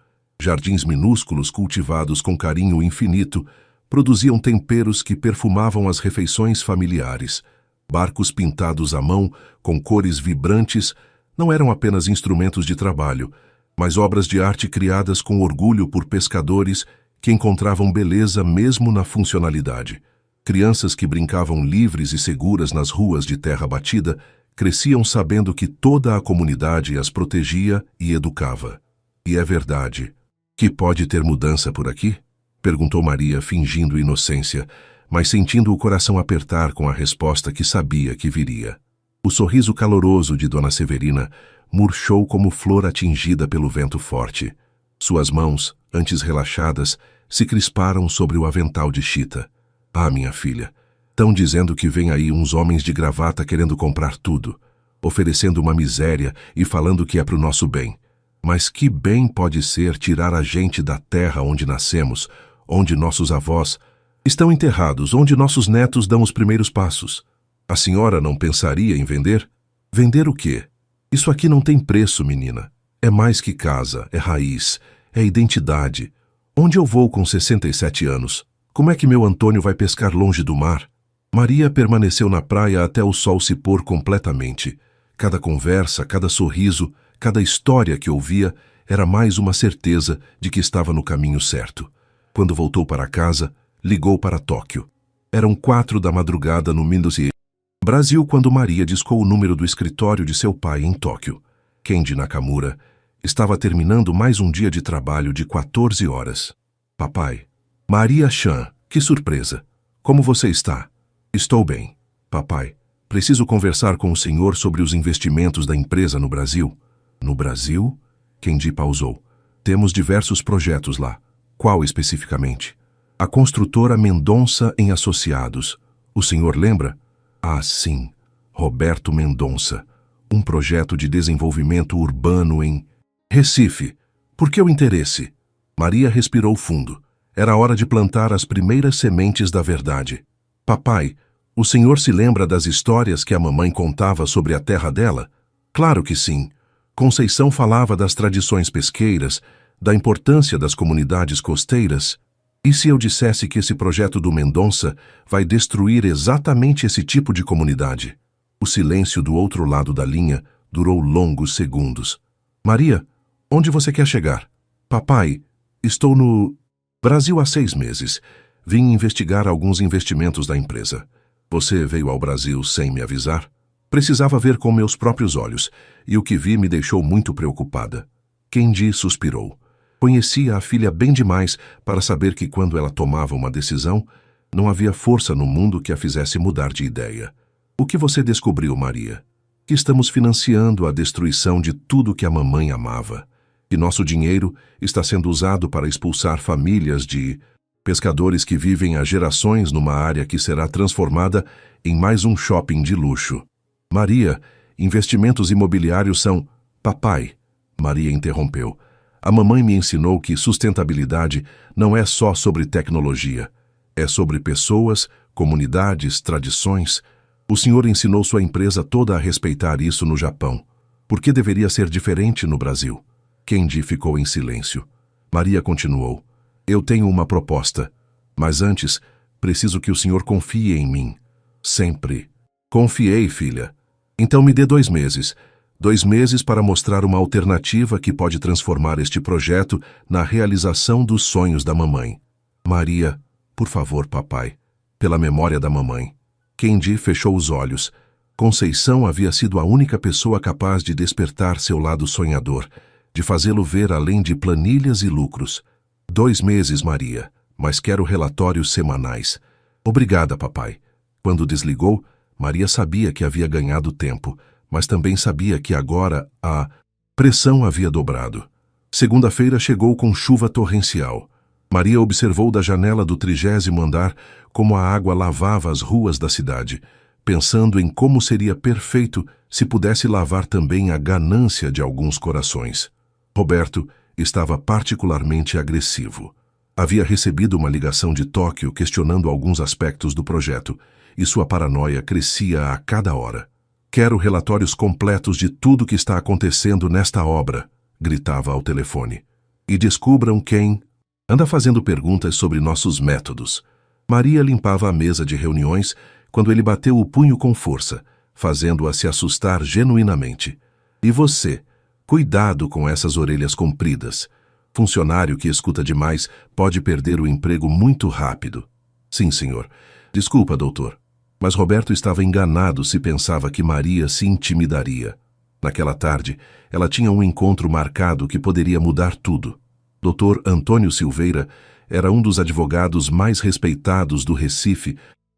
Jardins minúsculos cultivados com carinho infinito produziam temperos que perfumavam as refeições familiares. Barcos pintados à mão, com cores vibrantes, não eram apenas instrumentos de trabalho, mas obras de arte criadas com orgulho por pescadores que encontravam beleza mesmo na funcionalidade. Crianças que brincavam livres e seguras nas ruas de terra batida cresciam sabendo que toda a comunidade as protegia e educava. E é verdade. Que pode ter mudança por aqui? Perguntou Maria, fingindo inocência, mas sentindo o coração apertar com a resposta que sabia que viria. O sorriso caloroso de Dona Severina murchou como flor atingida pelo vento forte. Suas mãos, antes relaxadas, se crisparam sobre o avental de chita. Ah, minha filha, tão dizendo que vem aí uns homens de gravata querendo comprar tudo, oferecendo uma miséria e falando que é pro nosso bem. Mas que bem pode ser tirar a gente da terra onde nascemos, onde nossos avós estão enterrados, onde nossos netos dão os primeiros passos. A senhora não pensaria em vender? Vender o quê? Isso aqui não tem preço, menina. É mais que casa, é raiz, é identidade. Onde eu vou com 67 anos? Como é que meu Antônio vai pescar longe do mar? Maria permaneceu na praia até o sol se pôr completamente. Cada conversa, cada sorriso, cada história que ouvia era mais uma certeza de que estava no caminho certo. Quando voltou para casa, ligou para Tóquio. Eram 4 da madrugada no Mindozi, Brasil, quando Maria discou o número do escritório de seu pai em Tóquio. Kenji Nakamura estava terminando mais um dia de trabalho de 14 horas. Papai. Maria-chan, que surpresa. Como você está? Estou bem. Papai, preciso conversar com o senhor sobre os investimentos da empresa no Brasil. No Brasil? Kenji pausou. Temos diversos projetos lá. Qual especificamente? A construtora Mendonça em Associados. O senhor lembra? Ah, sim. Roberto Mendonça. Um projeto de desenvolvimento urbano em Recife. Por que o interesse? Maria respirou fundo. Era hora de plantar as primeiras sementes da verdade. Papai, o senhor se lembra das histórias que a mamãe contava sobre a terra dela? Claro que sim. Conceição falava das tradições pesqueiras, da importância das comunidades costeiras. E se eu dissesse que esse projeto do Mendonça vai destruir exatamente esse tipo de comunidade? O silêncio do outro lado da linha durou longos segundos. Maria, onde você quer chegar? Papai, estou no Brasil há 6 meses. Vim investigar alguns investimentos da empresa. Você veio ao Brasil sem me avisar? Precisava ver com meus próprios olhos, e o que vi me deixou muito preocupada. Kenji suspirou. Conhecia a filha bem demais para saber que quando ela tomava uma decisão, não havia força no mundo que a fizesse mudar de ideia. O que você descobriu, Maria? Que estamos financiando a destruição de tudo que a mamãe amava. Que nosso dinheiro está sendo usado para expulsar famílias de pescadores que vivem há gerações numa área que será transformada em mais um shopping de luxo. Maria, investimentos imobiliários são... Papai, Maria interrompeu. A mamãe me ensinou que sustentabilidade não é só sobre tecnologia. É sobre pessoas, comunidades, tradições. O senhor ensinou sua empresa toda a respeitar isso no Japão. Por que deveria ser diferente no Brasil? Kenji ficou em silêncio. Maria continuou. Eu tenho uma proposta. Mas antes, preciso que o senhor confie em mim. Sempre. Confiei, filha. Então me dê 2 meses. 2 meses para mostrar uma alternativa que pode transformar este projeto na realização dos sonhos da mamãe. Maria, por favor, papai, pela memória da mamãe. Kenji fechou os olhos. Conceição havia sido a única pessoa capaz de despertar seu lado sonhador, de fazê-lo ver além de planilhas e lucros. 2 meses, Maria, mas quero relatórios semanais. Obrigada, papai. Quando desligou, Maria sabia que havia ganhado tempo, mas também sabia que agora a pressão havia dobrado. Segunda-feira chegou com chuva torrencial. Maria observou da janela do 30º andar como a água lavava as ruas da cidade, pensando em como seria perfeito se pudesse lavar também a ganância de alguns corações. Roberto estava particularmente agressivo. Havia recebido uma ligação de Tóquio questionando alguns aspectos do projeto, e sua paranoia crescia a cada hora. "Quero relatórios completos de tudo que está acontecendo nesta obra", gritava ao telefone. "E descubram quem anda fazendo perguntas sobre nossos métodos." Maria limpava a mesa de reuniões quando ele bateu o punho com força, fazendo-a se assustar genuinamente. "E você? Cuidado com essas orelhas compridas. Funcionário que escuta demais pode perder o emprego muito rápido." "Sim, senhor. Desculpa, doutor." Mas Roberto estava enganado se pensava que Maria se intimidaria. Naquela tarde, ela tinha um encontro marcado que poderia mudar tudo. Dr. Antônio Silveira era um dos advogados mais respeitados do Recife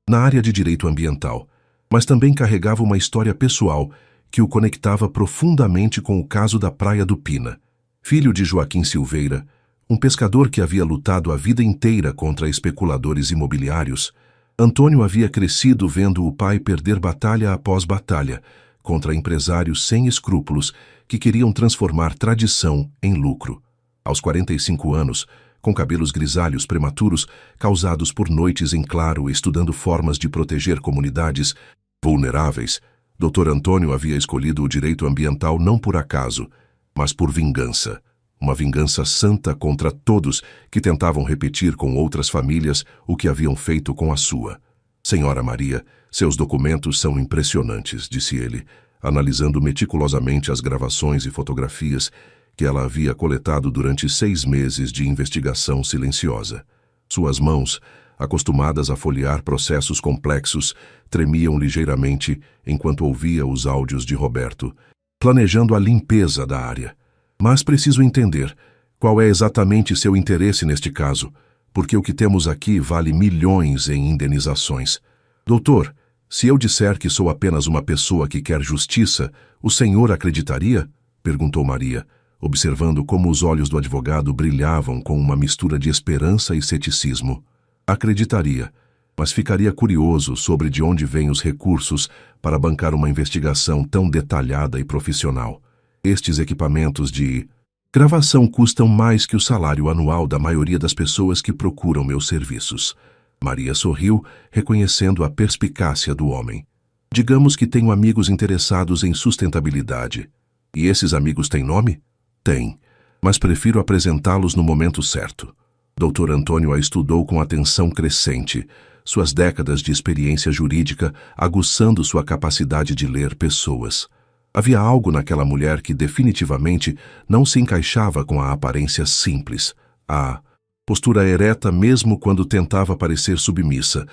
na área de direito ambiental, mas também carregava uma história pessoal que o conectava profundamente com o caso da Praia do Pina. Filho de Joaquim Silveira, um pescador que havia lutado a vida inteira contra especuladores imobiliários, Antônio havia crescido vendo o pai perder batalha após batalha contra empresários sem escrúpulos que queriam transformar tradição em lucro. Aos 45 anos, com cabelos grisalhos prematuros, causados por noites em claro estudando formas de proteger comunidades vulneráveis, Dr. Antônio havia escolhido o direito ambiental não por acaso, mas por vingança. Uma vingança santa contra todos que tentavam repetir com outras famílias o que haviam feito com a sua. "Senhora Maria, seus documentos são impressionantes", disse ele, analisando meticulosamente as gravações e fotografias que ela havia coletado durante 6 meses de investigação silenciosa. Suas mãos, acostumadas a folhear processos complexos, tremiam ligeiramente enquanto ouvia os áudios de Roberto, planejando a limpeza da área. "Mas preciso entender qual é exatamente seu interesse neste caso, porque o que temos aqui vale milhões em indenizações." "Doutor, se eu disser que sou apenas uma pessoa que quer justiça, o senhor acreditaria?" perguntou Maria, observando como os olhos do advogado brilhavam com uma mistura de esperança e ceticismo. "Acreditaria, mas ficaria curioso sobre de onde vêm os recursos para bancar uma investigação tão detalhada e profissional. Estes equipamentos de gravação custam mais que o salário anual da maioria das pessoas que procuram meus serviços." Maria sorriu, reconhecendo a perspicácia do homem. "Digamos que tenho amigos interessados em sustentabilidade. E esses amigos têm nome?" "Tem, mas prefiro apresentá-los no momento certo." Dr. Antônio a estudou com atenção crescente, suas décadas de experiência jurídica aguçando sua capacidade de ler pessoas. Havia algo naquela mulher que definitivamente não se encaixava com a aparência simples, a postura ereta mesmo quando tentava parecer submissa,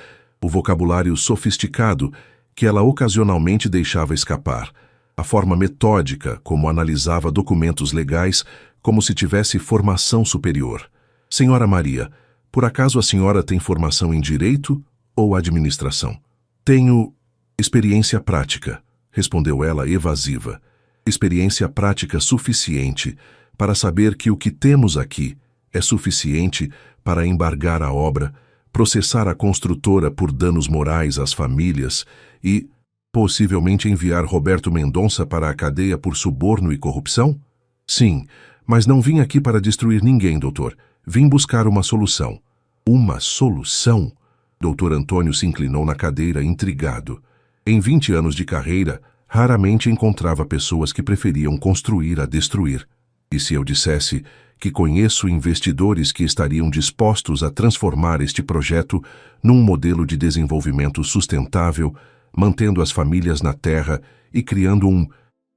o vocabulário sofisticado que ela ocasionalmente deixava escapar, a forma metódica como analisava documentos legais como se tivesse formação superior. "Senhora Maria, por acaso a senhora tem formação em direito ou administração?" "Tenho experiência prática", respondeu ela evasiva. "Experiência prática suficiente para saber que o que temos aqui é suficiente para embargar a obra, processar a construtora por danos morais às famílias e, possivelmente, enviar Roberto Mendonça para a cadeia por suborno e corrupção?" "Sim, mas não vim aqui para destruir ninguém, doutor. Vim buscar uma solução." "Uma solução?" Dr. Antônio se inclinou na cadeira, intrigado. Em 20 anos de carreira, raramente encontrava pessoas que preferiam construir a destruir. "E se eu dissesse que conheço investidores que estariam dispostos a transformar este projeto num modelo de desenvolvimento sustentável, mantendo as famílias na terra e criando um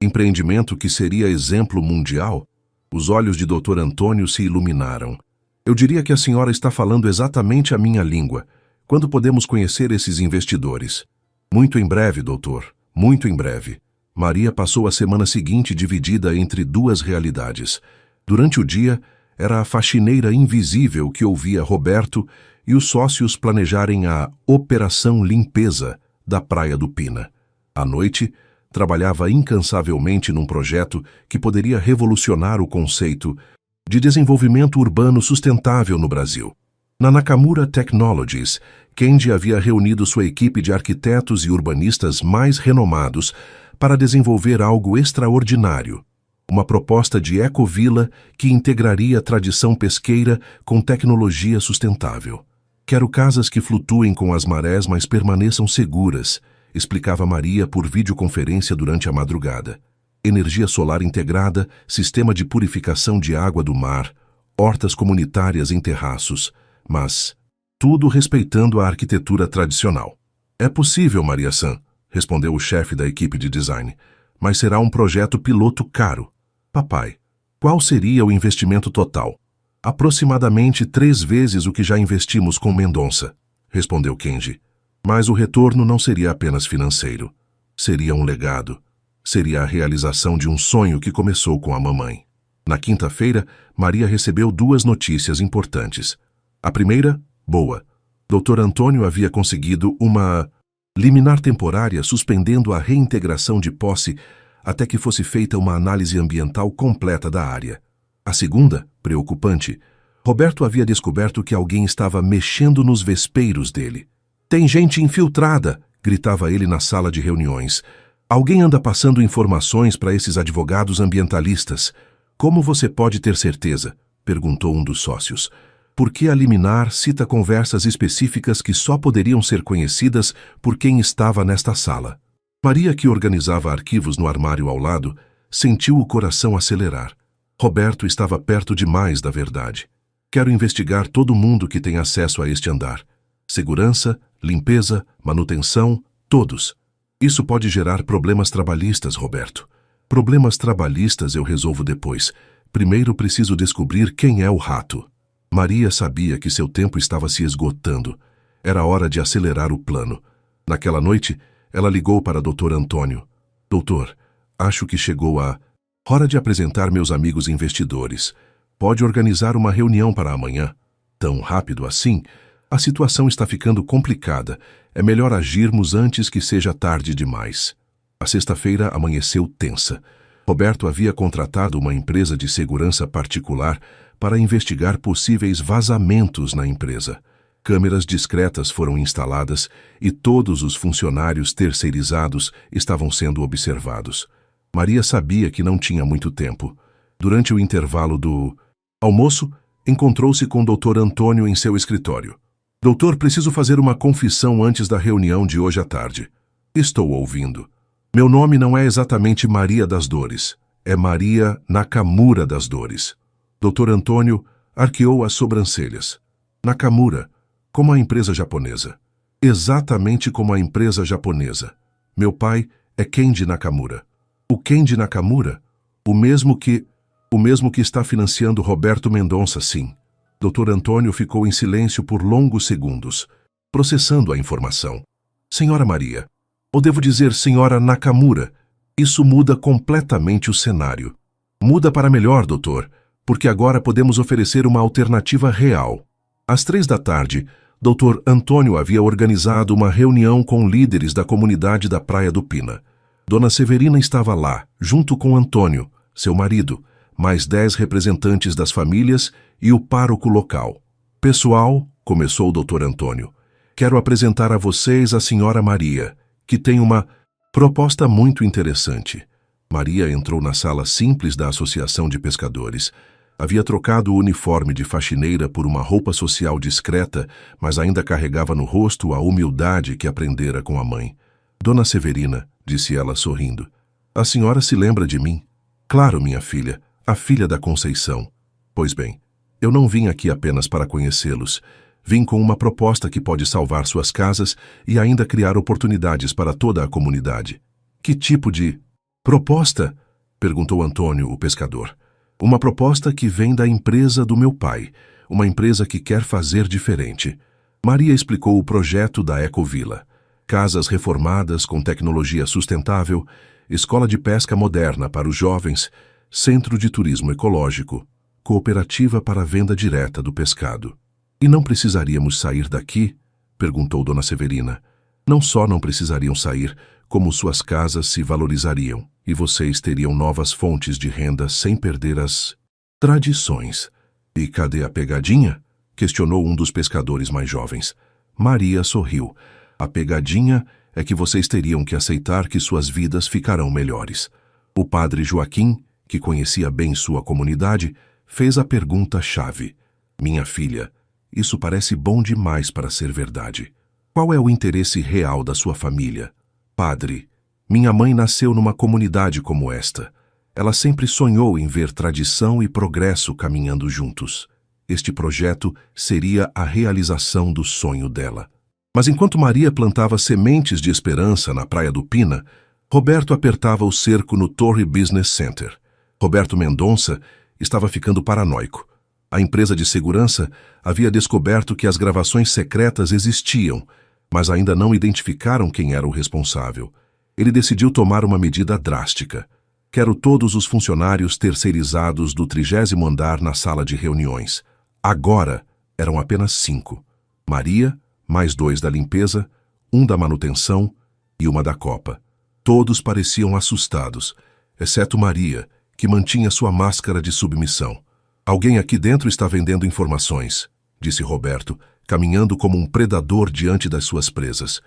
empreendimento que seria exemplo mundial?" Os olhos de Dr. Antônio se iluminaram. "Eu diria que a senhora está falando exatamente a minha língua. Quando podemos conhecer esses investidores?" "Muito em breve, doutor. Muito em breve." Maria passou a semana seguinte dividida entre duas realidades. Durante o dia, era a faxineira invisível que ouvia Roberto e os sócios planejarem a Operação Limpeza da Praia do Pina. À noite, trabalhava incansavelmente num projeto que poderia revolucionar o conceito de desenvolvimento urbano sustentável no Brasil. Na Nakamura Technologies, Kendi havia reunido sua equipe de arquitetos e urbanistas mais renomados para desenvolver algo extraordinário. Uma proposta de ecovila que integraria a tradição pesqueira com tecnologia sustentável. Quero casas que flutuem com as marés, mas permaneçam seguras, explicava Maria por videoconferência durante a madrugada. Energia solar integrada, sistema de purificação de água do mar, hortas comunitárias em terraços, mas tudo respeitando a arquitetura tradicional. É possível, Maria-san, respondeu o chefe da equipe de design, mas será um projeto piloto caro. Papai, qual seria o investimento total? Aproximadamente 3 vezes o que já investimos com Mendonça, respondeu Kenji. Mas o retorno não seria apenas financeiro. Seria um legado. Seria a realização de um sonho que começou com a mamãe. Na quinta-feira, Maria recebeu 2 notícias importantes. A primeira, boa. Dr. Antônio havia conseguido uma liminar temporária suspendendo a reintegração de posse até que fosse feita uma análise ambiental completa da área. A segunda, preocupante, Roberto havia descoberto que alguém estava mexendo nos vespeiros dele. Tem gente infiltrada, gritava ele na sala de reuniões. Alguém anda passando informações para esses advogados ambientalistas. Como você pode ter certeza? Perguntou um dos sócios. Porque a liminar cita conversas específicas que só poderiam ser conhecidas por quem estava nesta sala. Maria, que organizava arquivos no armário ao lado, sentiu o coração acelerar. Roberto estava perto demais da verdade. Quero investigar todo mundo que tem acesso a este andar. Segurança, limpeza, manutenção, todos. Isso pode gerar problemas trabalhistas, Roberto. Problemas trabalhistas eu resolvo depois. Primeiro preciso descobrir quem é o rato. Maria sabia que seu tempo estava se esgotando. Era hora de acelerar o plano. Naquela noite, ela ligou para Dr. Antônio. Doutor, acho que chegou a hora de apresentar meus amigos investidores. Pode organizar uma reunião para amanhã? Tão rápido assim? A situação está ficando complicada. É melhor agirmos antes que seja tarde demais. A sexta-feira amanheceu tensa. Roberto havia contratado uma empresa de segurança particular para investigar possíveis vazamentos na empresa. Câmeras discretas foram instaladas e todos os funcionários terceirizados estavam sendo observados. Maria sabia que não tinha muito tempo. Durante o intervalo do almoço, encontrou-se com o Dr. Antônio em seu escritório. Doutor, preciso fazer uma confissão antes da reunião de hoje à tarde. Estou ouvindo. Meu nome não é exatamente Maria das Dores. É Maria Nakamura das Dores. Dr. Antônio arqueou as sobrancelhas. Nakamura, como a empresa japonesa. Exatamente como a empresa japonesa. Meu pai é Kenji Nakamura. O Kenji Nakamura? O mesmo que está financiando Roberto Mendonça, sim. Dr. Antônio ficou em silêncio por longos segundos, processando a informação. Senhora Maria, ou devo dizer senhora Nakamura, isso muda completamente o cenário. Muda para melhor, doutor, porque agora podemos oferecer uma alternativa real. Às 15h, Dr. Antônio havia organizado uma reunião com líderes da comunidade da Praia do Pina. Dona Severina estava lá, junto com Antônio, seu marido, mais 10 representantes das famílias e o pároco local. Pessoal, começou o Dr. Antônio, quero apresentar a vocês a senhora Maria, que tem uma proposta muito interessante. Maria entrou na sala simples da Associação de Pescadores. Havia trocado o uniforme de faxineira por uma roupa social discreta, mas ainda carregava no rosto a humildade que aprendera com a mãe. Dona Severina, disse ela sorrindo, a senhora se lembra de mim? Claro, minha filha, a filha da Conceição. Pois bem, eu não vim aqui apenas para conhecê-los. Vim com uma proposta que pode salvar suas casas e ainda criar oportunidades para toda a comunidade. Que tipo de proposta? Perguntou Antônio, o pescador. Uma proposta que vem da empresa do meu pai, uma empresa que quer fazer diferente. Maria explicou o projeto da Ecovila. Casas reformadas com tecnologia sustentável, escola de pesca moderna para os jovens, centro de turismo ecológico, cooperativa para a venda direta do pescado. E não precisaríamos sair daqui? Perguntou Dona Severina. Não só não precisariam sair, como suas casas se valorizariam e vocês teriam novas fontes de renda sem perder as tradições. E cadê a pegadinha? Questionou um dos pescadores mais jovens. Maria sorriu. A pegadinha é que vocês teriam que aceitar que suas vidas ficarão melhores. O padre Joaquim, que conhecia bem sua comunidade, fez a pergunta-chave. Minha filha, isso parece bom demais para ser verdade. Qual é o interesse real da sua família? Padre, minha mãe nasceu numa comunidade como esta. Ela sempre sonhou em ver tradição e progresso caminhando juntos. Este projeto seria a realização do sonho dela. Mas enquanto Maria plantava sementes de esperança na Praia do Pina, Roberto apertava o cerco no Torre Business Center. Roberto Mendonça estava ficando paranoico. A empresa de segurança havia descoberto que as gravações secretas existiam, mas ainda não identificaram quem era o responsável. Ele decidiu tomar uma medida drástica. Quero todos os funcionários terceirizados do 30º andar na sala de reuniões. Agora eram apenas 5. Maria, mais 2 da limpeza, 1 da manutenção e 1 da copa. Todos pareciam assustados, exceto Maria, que mantinha sua máscara de submissão. Alguém aqui dentro está vendendo informações, disse Roberto, caminhando como um predador diante das suas presas.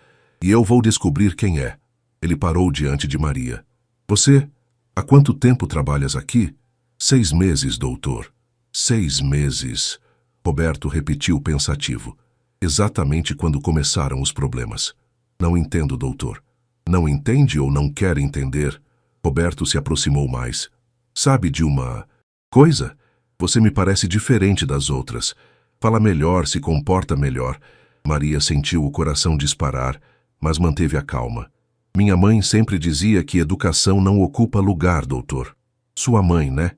E eu vou descobrir quem é. Ele parou diante de Maria. Você, há quanto tempo trabalhas aqui? 6 meses, doutor. 6 meses. Roberto repetiu pensativo. Exatamente quando começaram os problemas. Não entendo, doutor. Não entende ou não quer entender? Roberto se aproximou mais. Sabe de uma coisa? Você me parece diferente das outras. Fala melhor, se comporta melhor. Maria sentiu o coração disparar, mas manteve a calma. Minha mãe sempre dizia que educação não ocupa lugar, doutor. Sua mãe, né?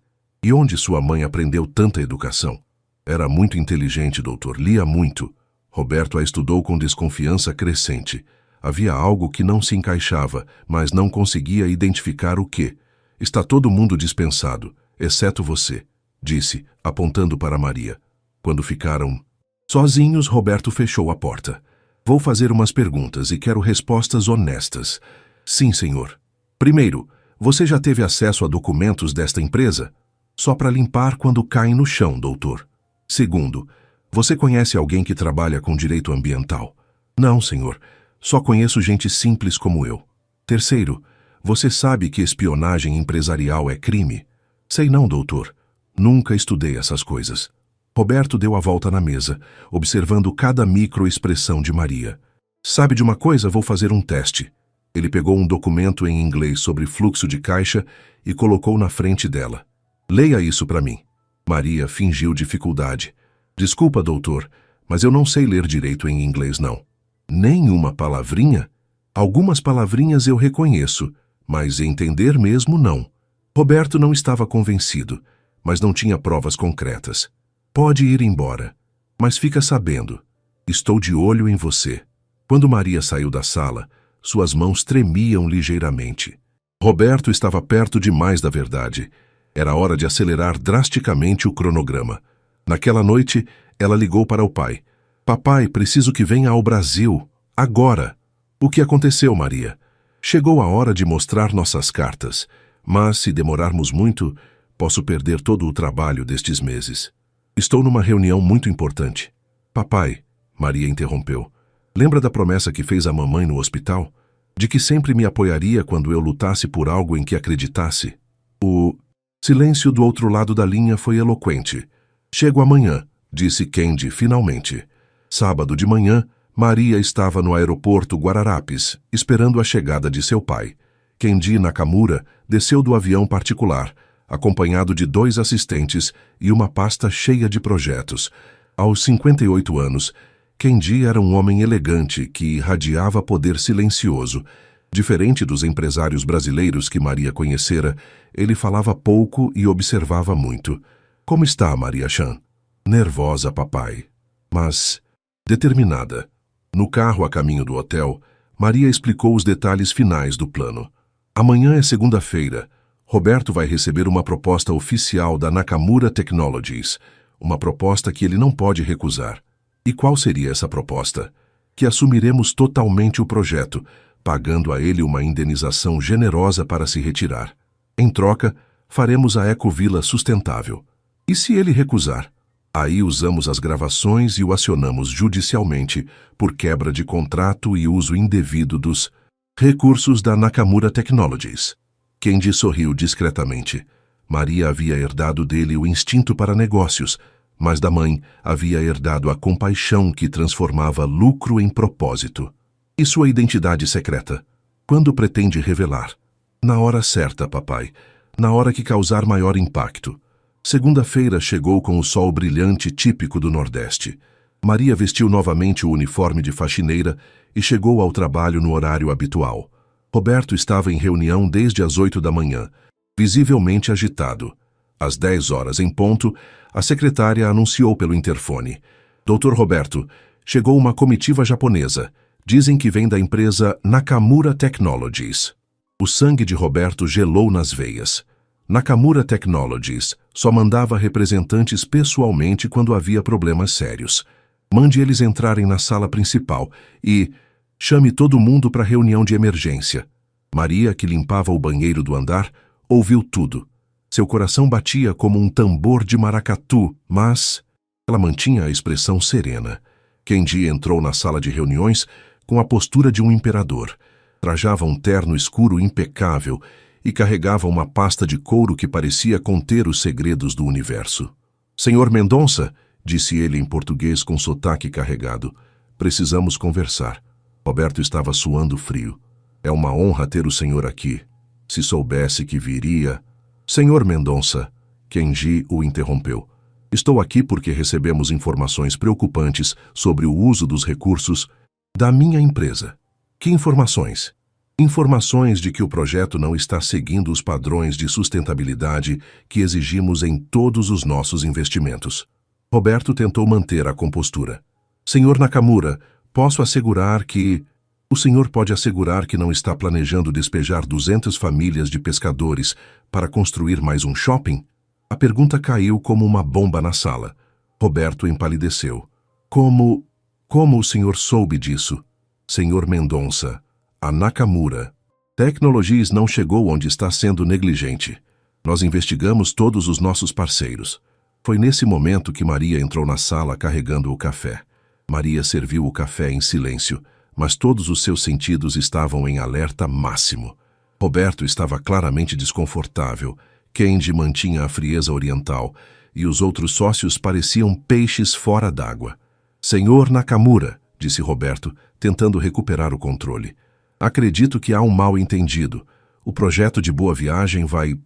E onde sua mãe aprendeu tanta educação? Era muito inteligente, doutor. Lia muito. Roberto a estudou com desconfiança crescente. Havia algo que não se encaixava, mas não conseguia identificar o quê. Está todo mundo dispensado, exceto você, disse, apontando para Maria. Quando ficaram sozinhos, Roberto fechou a porta. Vou fazer umas perguntas e quero respostas honestas. Sim, senhor. Primeiro, você já teve acesso a documentos desta empresa? Só para limpar quando caem no chão, doutor. Segundo, você conhece alguém que trabalha com direito ambiental? Não, senhor. Só conheço gente simples como eu. Terceiro, você sabe que espionagem empresarial é crime? Sei não, doutor. Nunca estudei essas coisas. Roberto deu a volta na mesa, observando cada microexpressão de Maria. Sabe de uma coisa? Vou fazer um teste. Ele pegou um documento em inglês sobre fluxo de caixa e colocou na frente dela. Leia isso para mim. Maria fingiu dificuldade. Desculpa, doutor, mas eu não sei ler direito em inglês, não. Nem uma palavrinha? Algumas palavrinhas eu reconheço, mas entender mesmo não. Roberto não estava convencido, mas não tinha provas concretas. Pode ir embora, mas fica sabendo. Estou de olho em você. Quando Maria saiu da sala, suas mãos tremiam ligeiramente. Roberto estava perto demais da verdade. Era hora de acelerar drasticamente o cronograma. Naquela noite, ela ligou para o pai. Papai, preciso que venha ao Brasil. Agora. O que aconteceu, Maria? Chegou a hora de mostrar nossas cartas, mas se demorarmos muito, posso perder todo o trabalho destes meses. Estou numa reunião muito importante. Papai, Maria interrompeu, lembra da promessa que fez à mamãe no hospital? De que sempre me apoiaria quando eu lutasse por algo em que acreditasse? O silêncio do outro lado da linha foi eloquente. Chego amanhã, disse Kendi finalmente. Sábado de manhã, Maria estava no aeroporto Guararapes, esperando a chegada de seu pai. Kendi Nakamura desceu do avião particular, acompanhado de 2 assistentes e uma pasta cheia de projetos. Aos 58 anos, Kendi era um homem elegante que irradiava poder silencioso. Diferente dos empresários brasileiros que Maria conhecera, ele falava pouco e observava muito. Como está, Maria Chan? Nervosa, papai. Mas determinada. No carro a caminho do hotel, Maria explicou os detalhes finais do plano. Amanhã é segunda-feira. Roberto vai receber uma proposta oficial da Nakamura Technologies, uma proposta que ele não pode recusar. E qual seria essa proposta? Que assumiremos totalmente o projeto, pagando a ele uma indenização generosa para se retirar. Em troca, faremos a Ecovila sustentável. E se ele recusar? Aí usamos as gravações e o acionamos judicialmente por quebra de contrato e uso indevido dos Recursos da Nakamura Technologies. Kendi sorriu discretamente. Maria havia herdado dele o instinto para negócios, mas da mãe havia herdado a compaixão que transformava lucro em propósito. E sua identidade secreta? Quando pretende revelar? Na hora certa, papai. Na hora que causar maior impacto. Segunda-feira chegou com o sol brilhante típico do Nordeste. Maria vestiu novamente o uniforme de faxineira e chegou ao trabalho no horário habitual. Roberto estava em reunião desde as 8 da manhã, visivelmente agitado. Às 10 horas em ponto, a secretária anunciou pelo interfone: Dr. Roberto, chegou uma comitiva japonesa. Dizem que vem da empresa Nakamura Technologies. O sangue de Roberto gelou nas veias. Nakamura Technologies só mandava representantes pessoalmente quando havia problemas sérios. Mande eles entrarem na sala principal e chame todo mundo para reunião de emergência. Maria, que limpava o banheiro do andar, ouviu tudo. Seu coração batia como um tambor de maracatu, mas ela mantinha a expressão serena. Kendi entrou na sala de reuniões com a postura de um imperador. Trajava um terno escuro impecável e carregava uma pasta de couro que parecia conter os segredos do universo. Senhor Mendonça, disse ele em português com sotaque carregado, precisamos conversar. Roberto estava suando frio. É uma honra ter o senhor aqui. Se soubesse que viria... Senhor Mendonça, Kendi o interrompeu. Estou aqui porque recebemos informações preocupantes sobre o uso dos recursos da minha empresa. Que informações? Informações de que o projeto não está seguindo os padrões de sustentabilidade que exigimos em todos os nossos investimentos. Roberto tentou manter a compostura. Senhor Nakamura, posso assegurar que... O senhor pode assegurar que não está planejando despejar 200 famílias de pescadores para construir mais um shopping? A pergunta caiu como uma bomba na sala. Roberto empalideceu. Como o senhor soube disso? Senhor Mendonça, a Nakamura Technologies não chegou onde está sendo negligente. Nós investigamos todos os nossos parceiros. Foi nesse momento que Maria entrou na sala carregando o café. Maria serviu o café em silêncio, mas todos os seus sentidos estavam em alerta máximo. Roberto estava claramente desconfortável, Kendi mantinha a frieza oriental, e os outros sócios pareciam peixes fora d'água. Senhor Nakamura, disse Roberto, tentando recuperar o controle. Acredito que há um mal-entendido. O projeto de Boa Viagem vai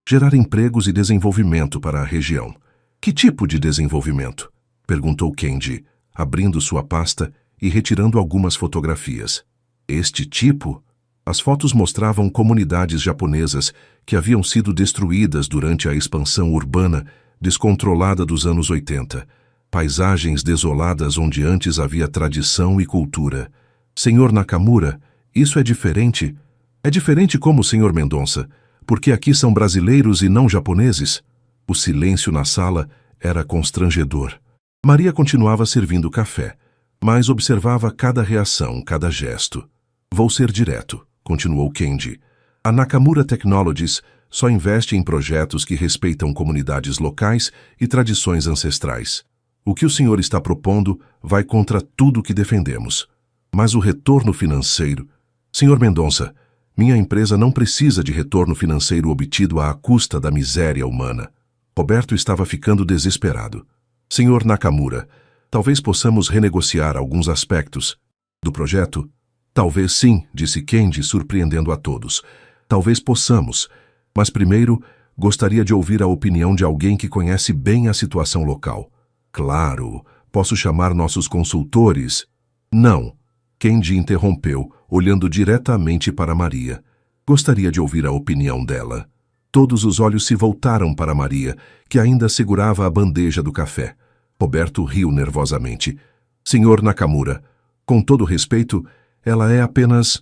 gerar empregos e desenvolvimento para a região. Que tipo de desenvolvimento? Perguntou Kendi, abrindo sua pasta e retirando algumas fotografias. Este tipo? As fotos mostravam comunidades japonesas que haviam sido destruídas durante a expansão urbana descontrolada dos anos 80. Paisagens desoladas onde antes havia tradição e cultura. Senhor Nakamura, isso é diferente? É diferente como, senhor Mendonça? Porque aqui são brasileiros e não japoneses? O silêncio na sala era constrangedor. Maria continuava servindo café, mas observava cada reação, cada gesto. Vou ser direto, continuou Kendi. A Nakamura Technologies só investe em projetos que respeitam comunidades locais e tradições ancestrais. O que o senhor está propondo vai contra tudo que defendemos. Mas o retorno financeiro... Senhor Mendonça, minha empresa não precisa de retorno financeiro obtido à custa da miséria humana. Roberto estava ficando desesperado. Senhor Nakamura, talvez possamos renegociar alguns aspectos do projeto? Talvez sim, disse Kendi, surpreendendo a todos. Talvez possamos, mas primeiro gostaria de ouvir a opinião de alguém que conhece bem a situação local. Claro, posso chamar nossos consultores? Não, Kendi interrompeu, olhando diretamente para Maria. Gostaria de ouvir a opinião dela. Todos os olhos se voltaram para Maria, que ainda segurava a bandeja do café. Roberto riu nervosamente. Senhor Nakamura, com todo respeito, ela é apenas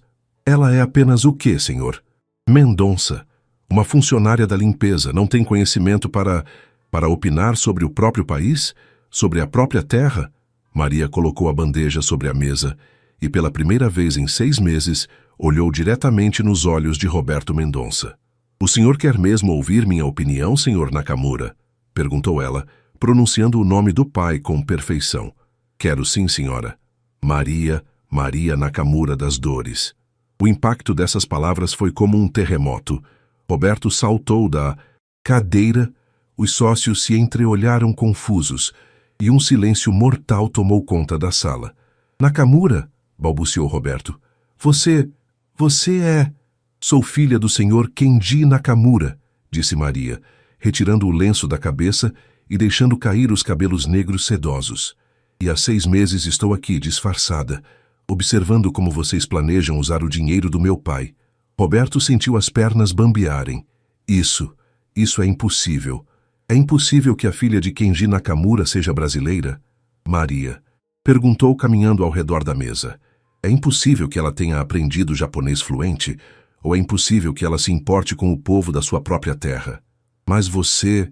o quê, senhor? Mendonça. Uma funcionária da limpeza não tem conhecimento para opinar sobre o próprio país? Sobre a própria terra? Maria colocou a bandeja sobre a mesa e, pela primeira vez em 6 meses, olhou diretamente nos olhos de Roberto Mendonça. O senhor quer mesmo ouvir minha opinião, senhor Nakamura? Perguntou ela, pronunciando o nome do pai com perfeição. Quero sim, senhora. Maria Nakamura das Dores. O impacto dessas palavras foi como um terremoto. Roberto saltou da cadeira, os sócios se entreolharam confusos, e um silêncio mortal tomou conta da sala. Nakamura, balbuciou Roberto. Você é... Sou filha do senhor Kenji Nakamura, disse Maria, retirando o lenço da cabeça e deixando cair os cabelos negros sedosos. E há 6 meses estou aqui, disfarçada, observando como vocês planejam usar o dinheiro do meu pai. Roberto sentiu as pernas bambearem. Isso é impossível. É impossível que a filha de Kenji Nakamura seja brasileira? Maria perguntou caminhando ao redor da mesa. É impossível que ela tenha aprendido japonês fluente? Ou é impossível que ela se importe com o povo da sua própria terra? Mas você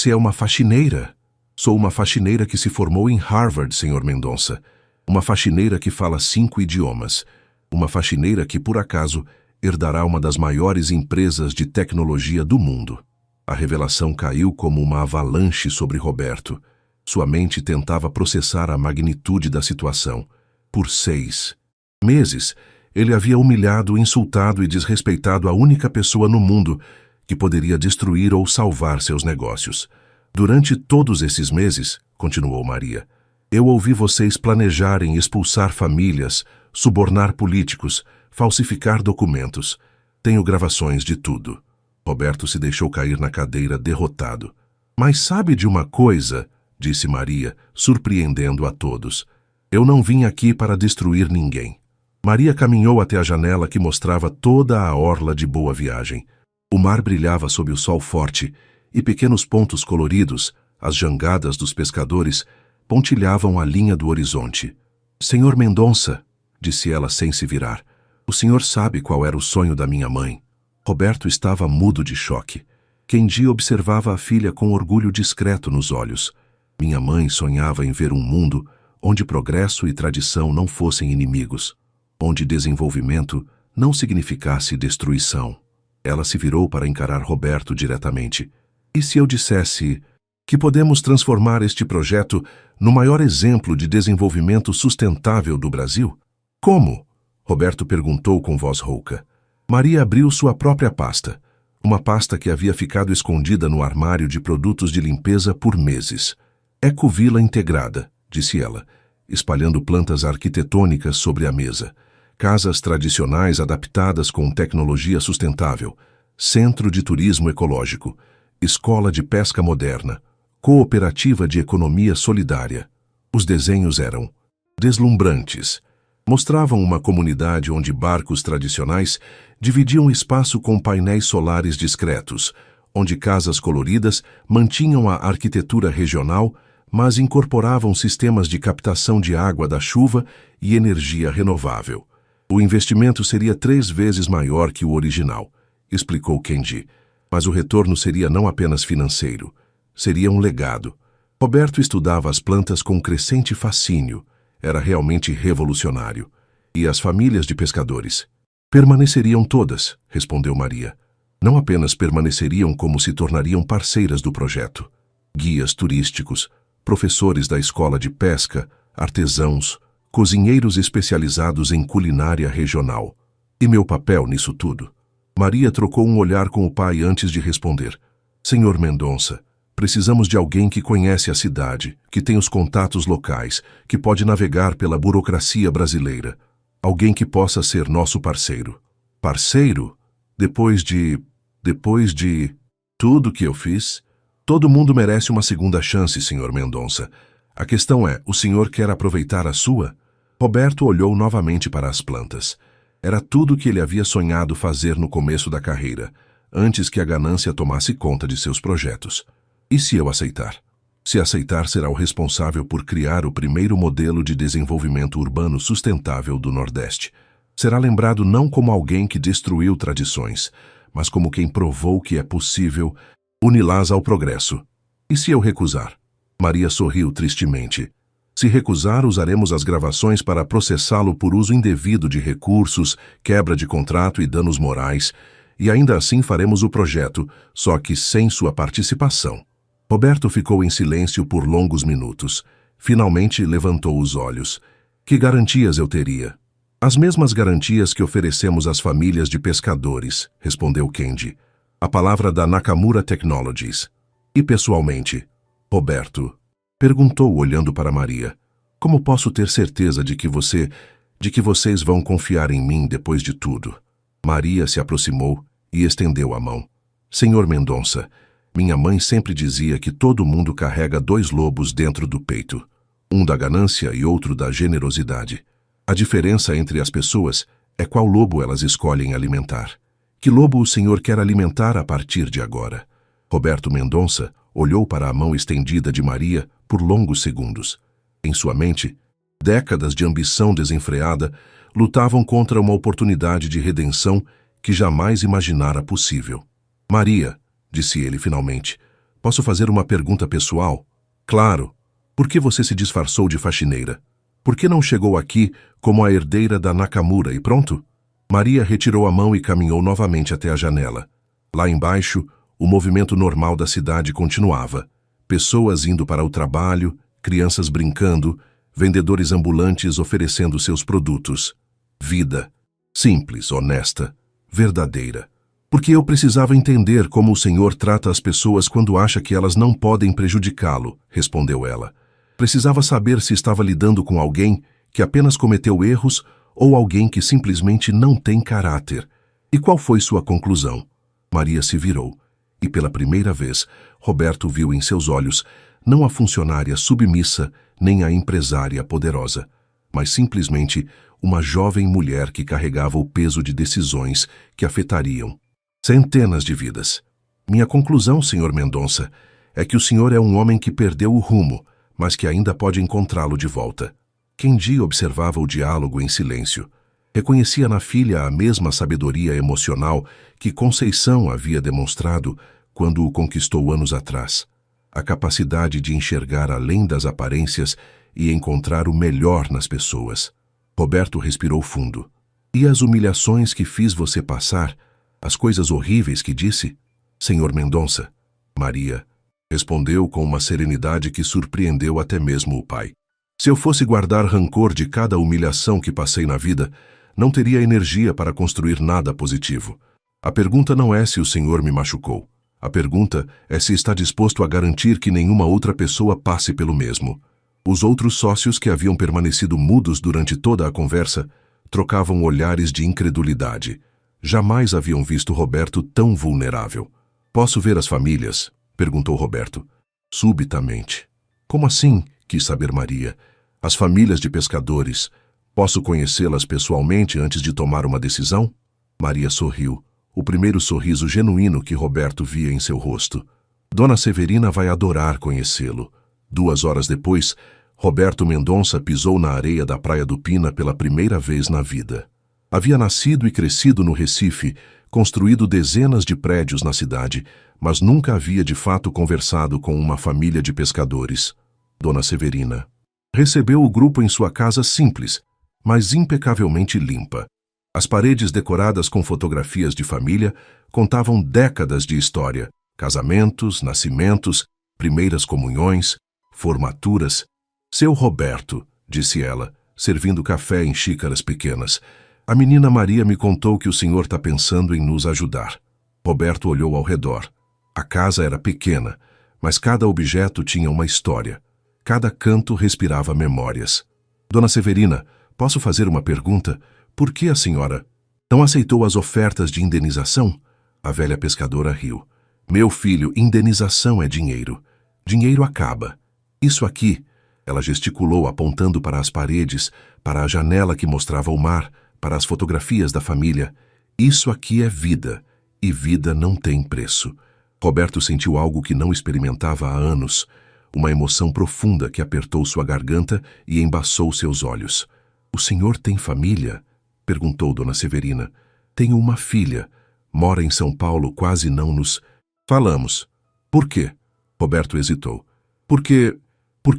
é uma faxineira. Sou uma faxineira que se formou em Harvard, Sr. Mendonça. Uma faxineira que fala 5 idiomas. Uma faxineira que, por acaso, herdará uma das maiores empresas de tecnologia do mundo. A revelação caiu como uma avalanche sobre Roberto. Sua mente tentava processar a magnitude da situação. Por 6 meses, ele havia humilhado, insultado e desrespeitado a única pessoa no mundo que poderia destruir ou salvar seus negócios. Durante todos esses meses, continuou Maria, eu ouvi vocês planejarem expulsar famílias, subornar políticos, falsificar documentos. Tenho gravações de tudo. Roberto se deixou cair na cadeira derrotado. Mas sabe de uma coisa? Disse Maria, surpreendendo a todos. Eu não vim aqui para destruir ninguém. Maria caminhou até a janela que mostrava toda a orla de Boa Viagem. O mar brilhava sob o sol forte e pequenos pontos coloridos, as jangadas dos pescadores, pontilhavam a linha do horizonte. Senhor Mendonça, disse ela sem se virar, o senhor sabe qual era o sonho da minha mãe. Roberto estava mudo de choque. Kenji observava a filha com orgulho discreto nos olhos. Minha mãe sonhava em ver um mundo onde progresso e tradição não fossem inimigos, onde desenvolvimento não significasse destruição. Ela se virou para encarar Roberto diretamente. E se eu dissesse que podemos transformar este projeto no maior exemplo de desenvolvimento sustentável do Brasil? Como? Roberto perguntou com voz rouca. Maria abriu sua própria pasta, uma pasta que havia ficado escondida no armário de produtos de limpeza por meses. Ecovila integrada, disse ela, espalhando plantas arquitetônicas sobre a mesa. Casas tradicionais adaptadas com tecnologia sustentável, centro de turismo ecológico, escola de pesca moderna, cooperativa de economia solidária. Os desenhos eram deslumbrantes. Mostravam uma comunidade onde barcos tradicionais dividiam espaço com painéis solares discretos, onde casas coloridas mantinham a arquitetura regional, mas incorporavam sistemas de captação de água da chuva e energia renovável. O investimento seria 3 vezes maior que o original, explicou Kenji, mas o retorno seria não apenas financeiro, seria um legado. Roberto estudava as plantas com crescente fascínio. Era realmente revolucionário. E as famílias de pescadores? Permaneceriam todas, respondeu Maria. Não apenas permaneceriam, como se tornariam parceiras do projeto. Guias turísticos, professores da escola de pesca, artesãos, cozinheiros especializados em culinária regional. E meu papel nisso tudo? Maria trocou um olhar com o pai antes de responder. Senhor Mendonça, precisamos de alguém que conhece a cidade, que tem os contatos locais, que pode navegar pela burocracia brasileira. Alguém que possa ser nosso parceiro. Parceiro? Depois de tudo que eu fiz? Todo mundo merece uma segunda chance, Sr. Mendonça. A questão é, o senhor quer aproveitar a sua? Roberto olhou novamente para as plantas. Era tudo o que ele havia sonhado fazer no começo da carreira, antes que a ganância tomasse conta de seus projetos. E se eu aceitar? Se aceitar, será o responsável por criar o primeiro modelo de desenvolvimento urbano sustentável do Nordeste. Será lembrado não como alguém que destruiu tradições, mas como quem provou que é possível uni-las ao progresso. E se eu recusar? Maria sorriu tristemente. Se recusar, usaremos as gravações para processá-lo por uso indevido de recursos, quebra de contrato e danos morais, e ainda assim faremos o projeto, só que sem sua participação. Roberto ficou em silêncio por longos minutos. Finalmente levantou os olhos. Que garantias eu teria? As mesmas garantias que oferecemos às famílias de pescadores, respondeu Kendi. A palavra da Nakamura Technologies. E pessoalmente, Roberto perguntou olhando para Maria. Como posso ter certeza de que vocês vão confiar em mim depois de tudo? Maria se aproximou e estendeu a mão. Senhor Mendonça, minha mãe sempre dizia que todo mundo carrega 2 lobos dentro do peito. Um da ganância e outro da generosidade. A diferença entre as pessoas é qual lobo elas escolhem alimentar. Que lobo o senhor quer alimentar a partir de agora? Roberto Mendonça olhou para a mão estendida de Maria por longos segundos. Em sua mente, décadas de ambição desenfreada lutavam contra uma oportunidade de redenção que jamais imaginara possível. Maria, disse ele finalmente, posso fazer uma pergunta pessoal? Claro. Por que você se disfarçou de faxineira? Por que não chegou aqui como a herdeira da Nakamura e pronto? Maria retirou a mão e caminhou novamente até a janela. Lá embaixo, o movimento normal da cidade continuava. Pessoas indo para o trabalho, crianças brincando, vendedores ambulantes oferecendo seus produtos. Vida. Simples, honesta, verdadeira. Porque eu precisava entender como o Senhor trata as pessoas quando acha que elas não podem prejudicá-lo, respondeu ela. Precisava saber se estava lidando com alguém que apenas cometeu erros ou alguém que simplesmente não tem caráter. E qual foi sua conclusão? Maria se virou, e pela primeira vez, Roberto viu em seus olhos não a funcionária submissa nem a empresária poderosa, mas simplesmente uma jovem mulher que carregava o peso de decisões que afetariam centenas de vidas. Minha conclusão, Sr. Mendonça, é que o senhor é um homem que perdeu o rumo, mas que ainda pode encontrá-lo de volta. Kendi observava o diálogo em silêncio. Reconhecia na filha a mesma sabedoria emocional que Conceição havia demonstrado quando o conquistou anos atrás. A capacidade de enxergar além das aparências e encontrar o melhor nas pessoas. Roberto respirou fundo. E as humilhações que fiz você passar? As coisas horríveis que disse? Senhor Mendonça, Maria respondeu com uma serenidade que surpreendeu até mesmo o pai. Se eu fosse guardar rancor de cada humilhação que passei na vida, não teria energia para construir nada positivo. A pergunta não é se o senhor me machucou. A pergunta é se está disposto a garantir que nenhuma outra pessoa passe pelo mesmo. Os outros sócios que haviam permanecido mudos durante toda a conversa trocavam olhares de incredulidade. Jamais haviam visto Roberto tão vulnerável. Posso ver as famílias? Perguntou Roberto. Subitamente. Como assim? Quis saber Maria. As famílias de pescadores. Posso conhecê-las pessoalmente antes de tomar uma decisão? Maria sorriu. O primeiro sorriso genuíno que Roberto via em seu rosto. Dona Severina vai adorar conhecê-lo. 2 horas depois, Roberto Mendonça pisou na areia da Praia do Pina pela primeira vez na vida. Havia nascido e crescido no Recife, construído dezenas de prédios na cidade, mas nunca havia de fato conversado com uma família de pescadores. Dona Severina recebeu o grupo em sua casa simples, mas impecavelmente limpa. As paredes decoradas com fotografias de família contavam décadas de história, casamentos, nascimentos, primeiras comunhões, formaturas. Seu Roberto, disse ela, servindo café em xícaras pequenas. A menina Maria me contou que o senhor está pensando em nos ajudar. Roberto olhou ao redor. A casa era pequena, mas cada objeto tinha uma história. Cada canto respirava memórias. Dona Severina, posso fazer uma pergunta? Por que a senhora não aceitou as ofertas de indenização? A velha pescadora riu. Meu filho, indenização é dinheiro. Dinheiro acaba. Isso aqui, ela gesticulou apontando para as paredes, para a janela que mostrava o mar, para as fotografias da família. Isso aqui é vida, e vida não tem preço. Roberto sentiu algo que não experimentava há anos, uma emoção profunda que apertou sua garganta e embaçou seus olhos. O senhor tem família? Perguntou Dona Severina. Tenho uma filha. Mora em São Paulo, quase não nos falamos. Por quê? Roberto hesitou. Porque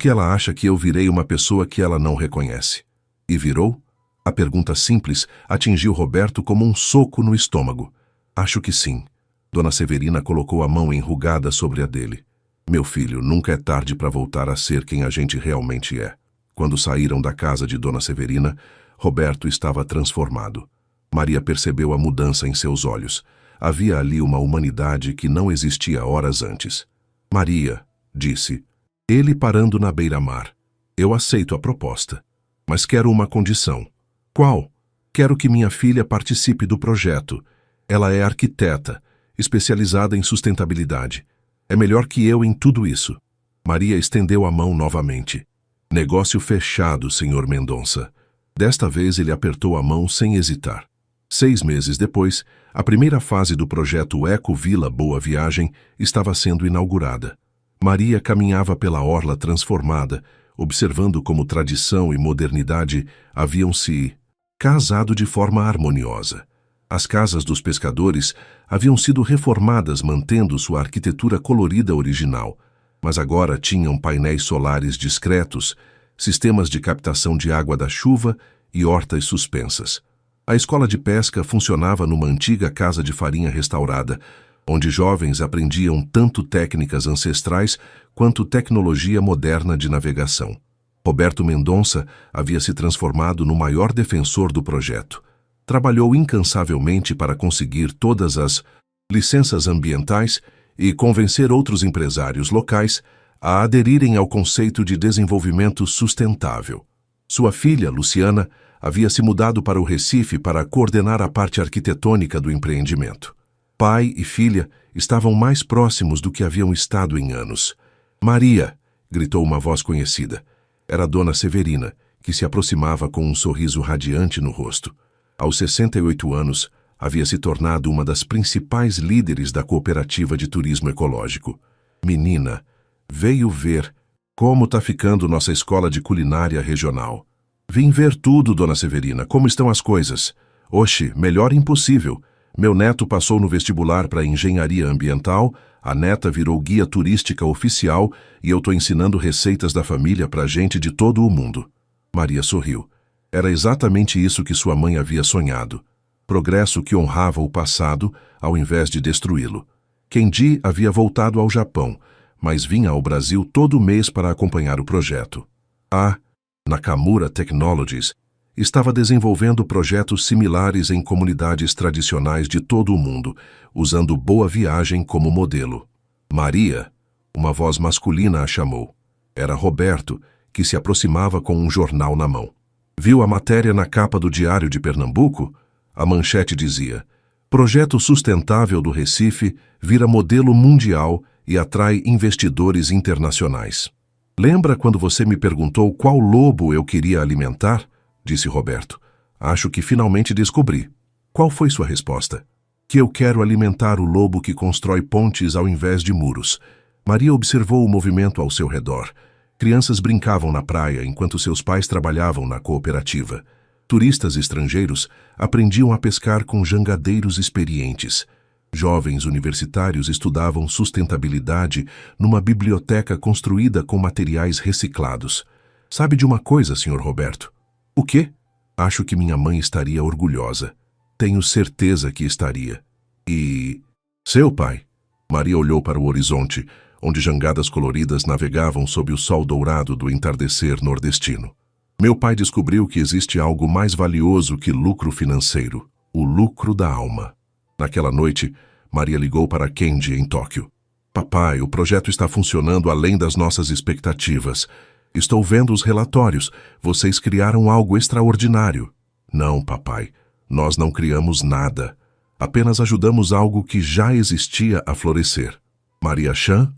ela acha que eu virei uma pessoa que ela não reconhece. E virou? A pergunta simples atingiu Roberto como um soco no estômago. Acho que sim. Dona Severina colocou a mão enrugada sobre a dele. Meu filho, nunca é tarde para voltar a ser quem a gente realmente é. Quando saíram da casa de Dona Severina, Roberto estava transformado. Maria percebeu a mudança em seus olhos. Havia ali uma humanidade que não existia horas antes. Maria, disse, ele parando na beira-mar, eu aceito a proposta, mas quero uma condição. Qual? Quero que minha filha participe do projeto. Ela é arquiteta, especializada em sustentabilidade. É melhor que eu em tudo isso. Maria estendeu a mão novamente. Negócio fechado, Sr. Mendonça. Desta vez ele apertou a mão sem hesitar. 6 meses depois, a primeira fase do projeto Eco Vila Boa Viagem estava sendo inaugurada. Maria caminhava pela orla transformada, observando como tradição e modernidade haviam se casado de forma harmoniosa. As casas dos pescadores haviam sido reformadas mantendo sua arquitetura colorida original, mas agora tinham painéis solares discretos, sistemas de captação de água da chuva e hortas suspensas. A escola de pesca funcionava numa antiga casa de farinha restaurada, onde jovens aprendiam tanto técnicas ancestrais quanto tecnologia moderna de navegação. Roberto Mendonça havia se transformado no maior defensor do projeto. Trabalhou incansavelmente para conseguir todas as licenças ambientais e convencer outros empresários locais a aderirem ao conceito de desenvolvimento sustentável. Sua filha, Luciana, havia se mudado para o Recife para coordenar a parte arquitetônica do empreendimento. Pai e filha estavam mais próximos do que haviam estado em anos. Maria, gritou uma voz conhecida. Era Dona Severina, que se aproximava com um sorriso radiante no rosto. Aos 68 anos, havia se tornado uma das principais líderes da cooperativa de turismo ecológico. Menina, veio ver como está ficando nossa escola de culinária regional. Vim ver tudo, Dona Severina, como estão as coisas. Oxe, melhor impossível. Meu neto passou no vestibular para engenharia ambiental, a neta virou guia turística oficial e eu estou ensinando receitas da família para gente de todo o mundo. Maria sorriu. Era exatamente isso que sua mãe havia sonhado. Progresso que honrava o passado, ao invés de destruí-lo. Kendi havia voltado ao Japão, mas vinha ao Brasil todo mês para acompanhar o projeto. A Nakamura Technologies estava desenvolvendo projetos similares em comunidades tradicionais de todo o mundo, usando Boa Viagem como modelo. Maria, uma voz masculina a chamou. Era Roberto, que se aproximava com um jornal na mão. Viu a matéria na capa do Diário de Pernambuco? A manchete dizia: Projeto sustentável do Recife vira modelo mundial e atrai investidores internacionais. Lembra quando você me perguntou qual lobo eu queria alimentar? Disse Roberto. Acho que finalmente descobri. Qual foi sua resposta? Que eu quero alimentar o lobo que constrói pontes ao invés de muros. Maria observou o movimento ao seu redor. Crianças brincavam na praia enquanto seus pais trabalhavam na cooperativa. Turistas estrangeiros aprendiam a pescar com jangadeiros experientes. Jovens universitários estudavam sustentabilidade numa biblioteca construída com materiais reciclados. Sabe de uma coisa, Sr. Roberto? O quê? Acho que minha mãe estaria orgulhosa. Tenho certeza que estaria. E... seu pai? Maria olhou para o horizonte, onde jangadas coloridas navegavam sob o sol dourado do entardecer nordestino. Meu pai descobriu que existe algo mais valioso que lucro financeiro, o lucro da alma. Naquela noite, Maria ligou para Kendi em Tóquio. Papai, o projeto está funcionando além das nossas expectativas. Estou vendo os relatórios. Vocês criaram algo extraordinário. Não, papai. Nós não criamos nada. Apenas ajudamos algo que já existia a florescer. Maria Chan?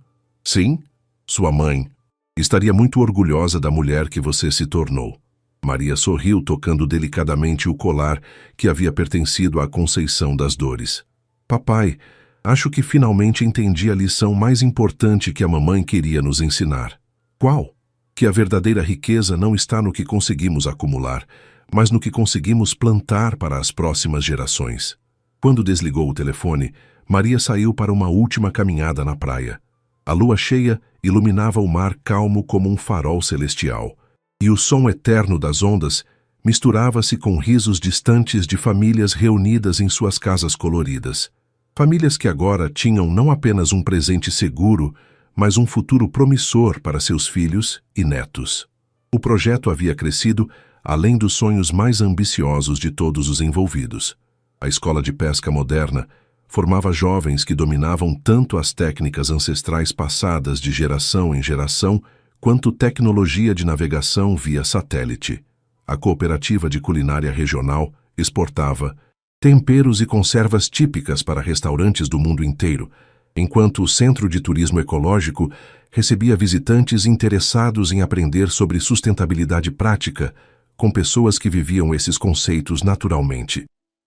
Sim? Sua mãe. Estaria muito orgulhosa da mulher que você se tornou. Maria sorriu tocando delicadamente o colar que havia pertencido à Conceição das Dores. Papai, acho que finalmente entendi a lição mais importante que a mamãe queria nos ensinar. Qual? Que a verdadeira riqueza não está no que conseguimos acumular, mas no que conseguimos plantar para as próximas gerações. Quando desligou o telefone, Maria saiu para uma última caminhada na praia. A lua cheia iluminava o mar calmo como um farol celestial, e o som eterno das ondas misturava-se com risos distantes de famílias reunidas em suas casas coloridas. Famílias que agora tinham não apenas um presente seguro, mas um futuro promissor para seus filhos e netos. O projeto havia crescido além dos sonhos mais ambiciosos de todos os envolvidos. A escola de pesca moderna formava jovens que dominavam tanto as técnicas ancestrais passadas de geração em geração, quanto tecnologia de navegação via satélite. A cooperativa de culinária regional exportava temperos e conservas típicas para restaurantes do mundo inteiro, enquanto o Centro de Turismo Ecológico recebia visitantes interessados em aprender sobre sustentabilidade prática, com pessoas que viviam esses conceitos naturalmente.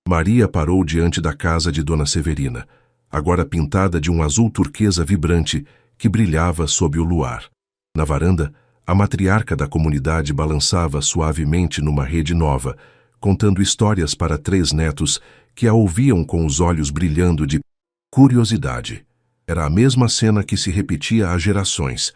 Maria parou diante da casa de Dona Severina, agora pintada de um azul turquesa vibrante que brilhava sob o luar. Na varanda, a matriarca da comunidade balançava suavemente numa rede nova, contando histórias para 3 netos que a ouviam com os olhos brilhando de curiosidade. Era a mesma cena que se repetia há gerações,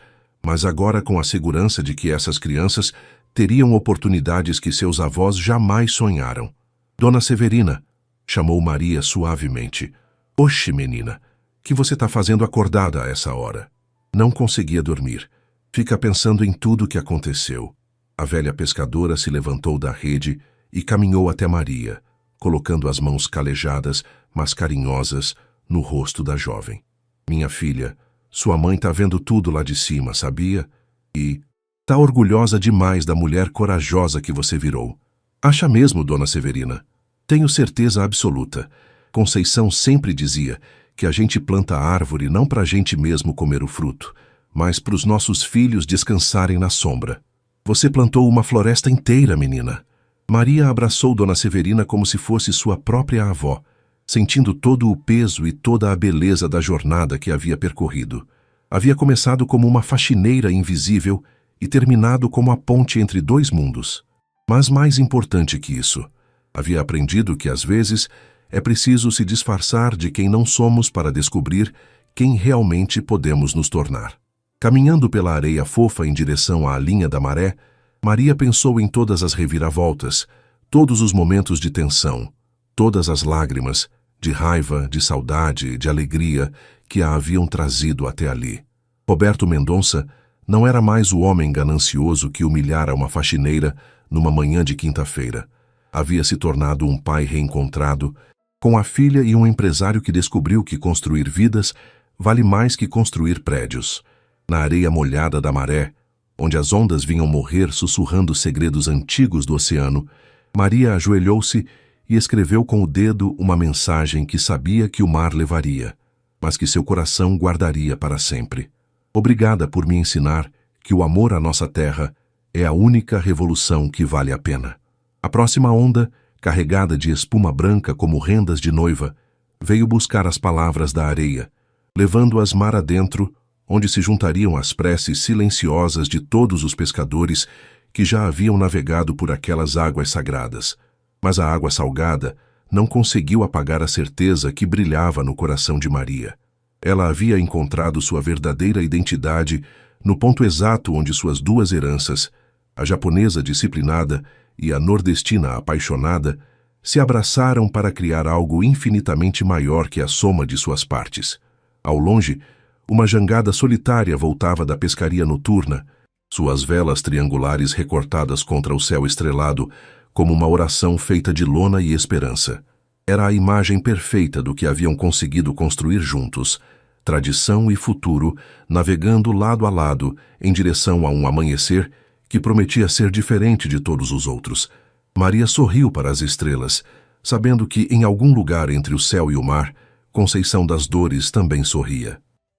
mas agora com a segurança de que essas crianças teriam oportunidades que seus avós jamais sonharam. Dona Severina, chamou Maria suavemente. Oxe, menina, que você está fazendo acordada a essa hora? Não conseguia dormir. Fica pensando em tudo o que aconteceu. A velha pescadora se levantou da rede e caminhou até Maria, colocando as mãos calejadas, mas carinhosas, no rosto da jovem. Minha filha, sua mãe está vendo tudo lá de cima, sabia? E está orgulhosa demais da mulher corajosa que você virou. Acha mesmo, Dona Severina? Tenho certeza absoluta. Conceição sempre dizia que a gente planta a árvore não para a gente mesmo comer o fruto, mas para os nossos filhos descansarem na sombra. Você plantou uma floresta inteira, menina. Maria abraçou Dona Severina como se fosse sua própria avó, sentindo todo o peso e toda a beleza da jornada que havia percorrido. Havia começado como uma faxineira invisível e terminado como a ponte entre 2 mundos. Mas mais importante que isso, havia aprendido que às vezes é preciso se disfarçar de quem não somos para descobrir quem realmente podemos nos tornar. Caminhando pela areia fofa em direção à linha da maré, Maria pensou em todas as reviravoltas, todos os momentos de tensão, todas as lágrimas, de raiva, de saudade, de alegria que a haviam trazido até ali. Roberto Mendonça não era mais o homem ganancioso que humilhara uma faxineira numa manhã de quinta-feira. Havia se tornado um pai reencontrado, com a filha e um empresário que descobriu que construir vidas vale mais que construir prédios. Na areia molhada da maré, onde as ondas vinham morrer sussurrando segredos antigos do oceano, Maria ajoelhou-se e escreveu com o dedo uma mensagem que sabia que o mar levaria, mas que seu coração guardaria para sempre. Obrigada por me ensinar que o amor à nossa terra é a única revolução que vale a pena. A próxima onda, carregada de espuma branca como rendas de noiva, veio buscar as palavras da areia, levando-as mar adentro, onde se juntariam as preces silenciosas de todos os pescadores que já haviam navegado por aquelas águas sagradas. Mas a água salgada não conseguiu apagar a certeza que brilhava no coração de Maria. Ela havia encontrado sua verdadeira identidade no ponto exato onde suas 2 heranças, a japonesa disciplinada e a nordestina apaixonada, se abraçaram para criar algo infinitamente maior que a soma de suas partes. Ao longe, uma jangada solitária voltava da pescaria noturna, suas velas triangulares recortadas contra o céu estrelado, como uma oração feita de lona e esperança. Era a imagem perfeita do que haviam conseguido construir juntos, tradição e futuro, navegando lado a lado em direção a um amanhecer que prometia ser diferente de todos os outros. Maria sorriu para as estrelas, sabendo que em algum lugar entre o céu e o mar, Conceição das Dores também sorria.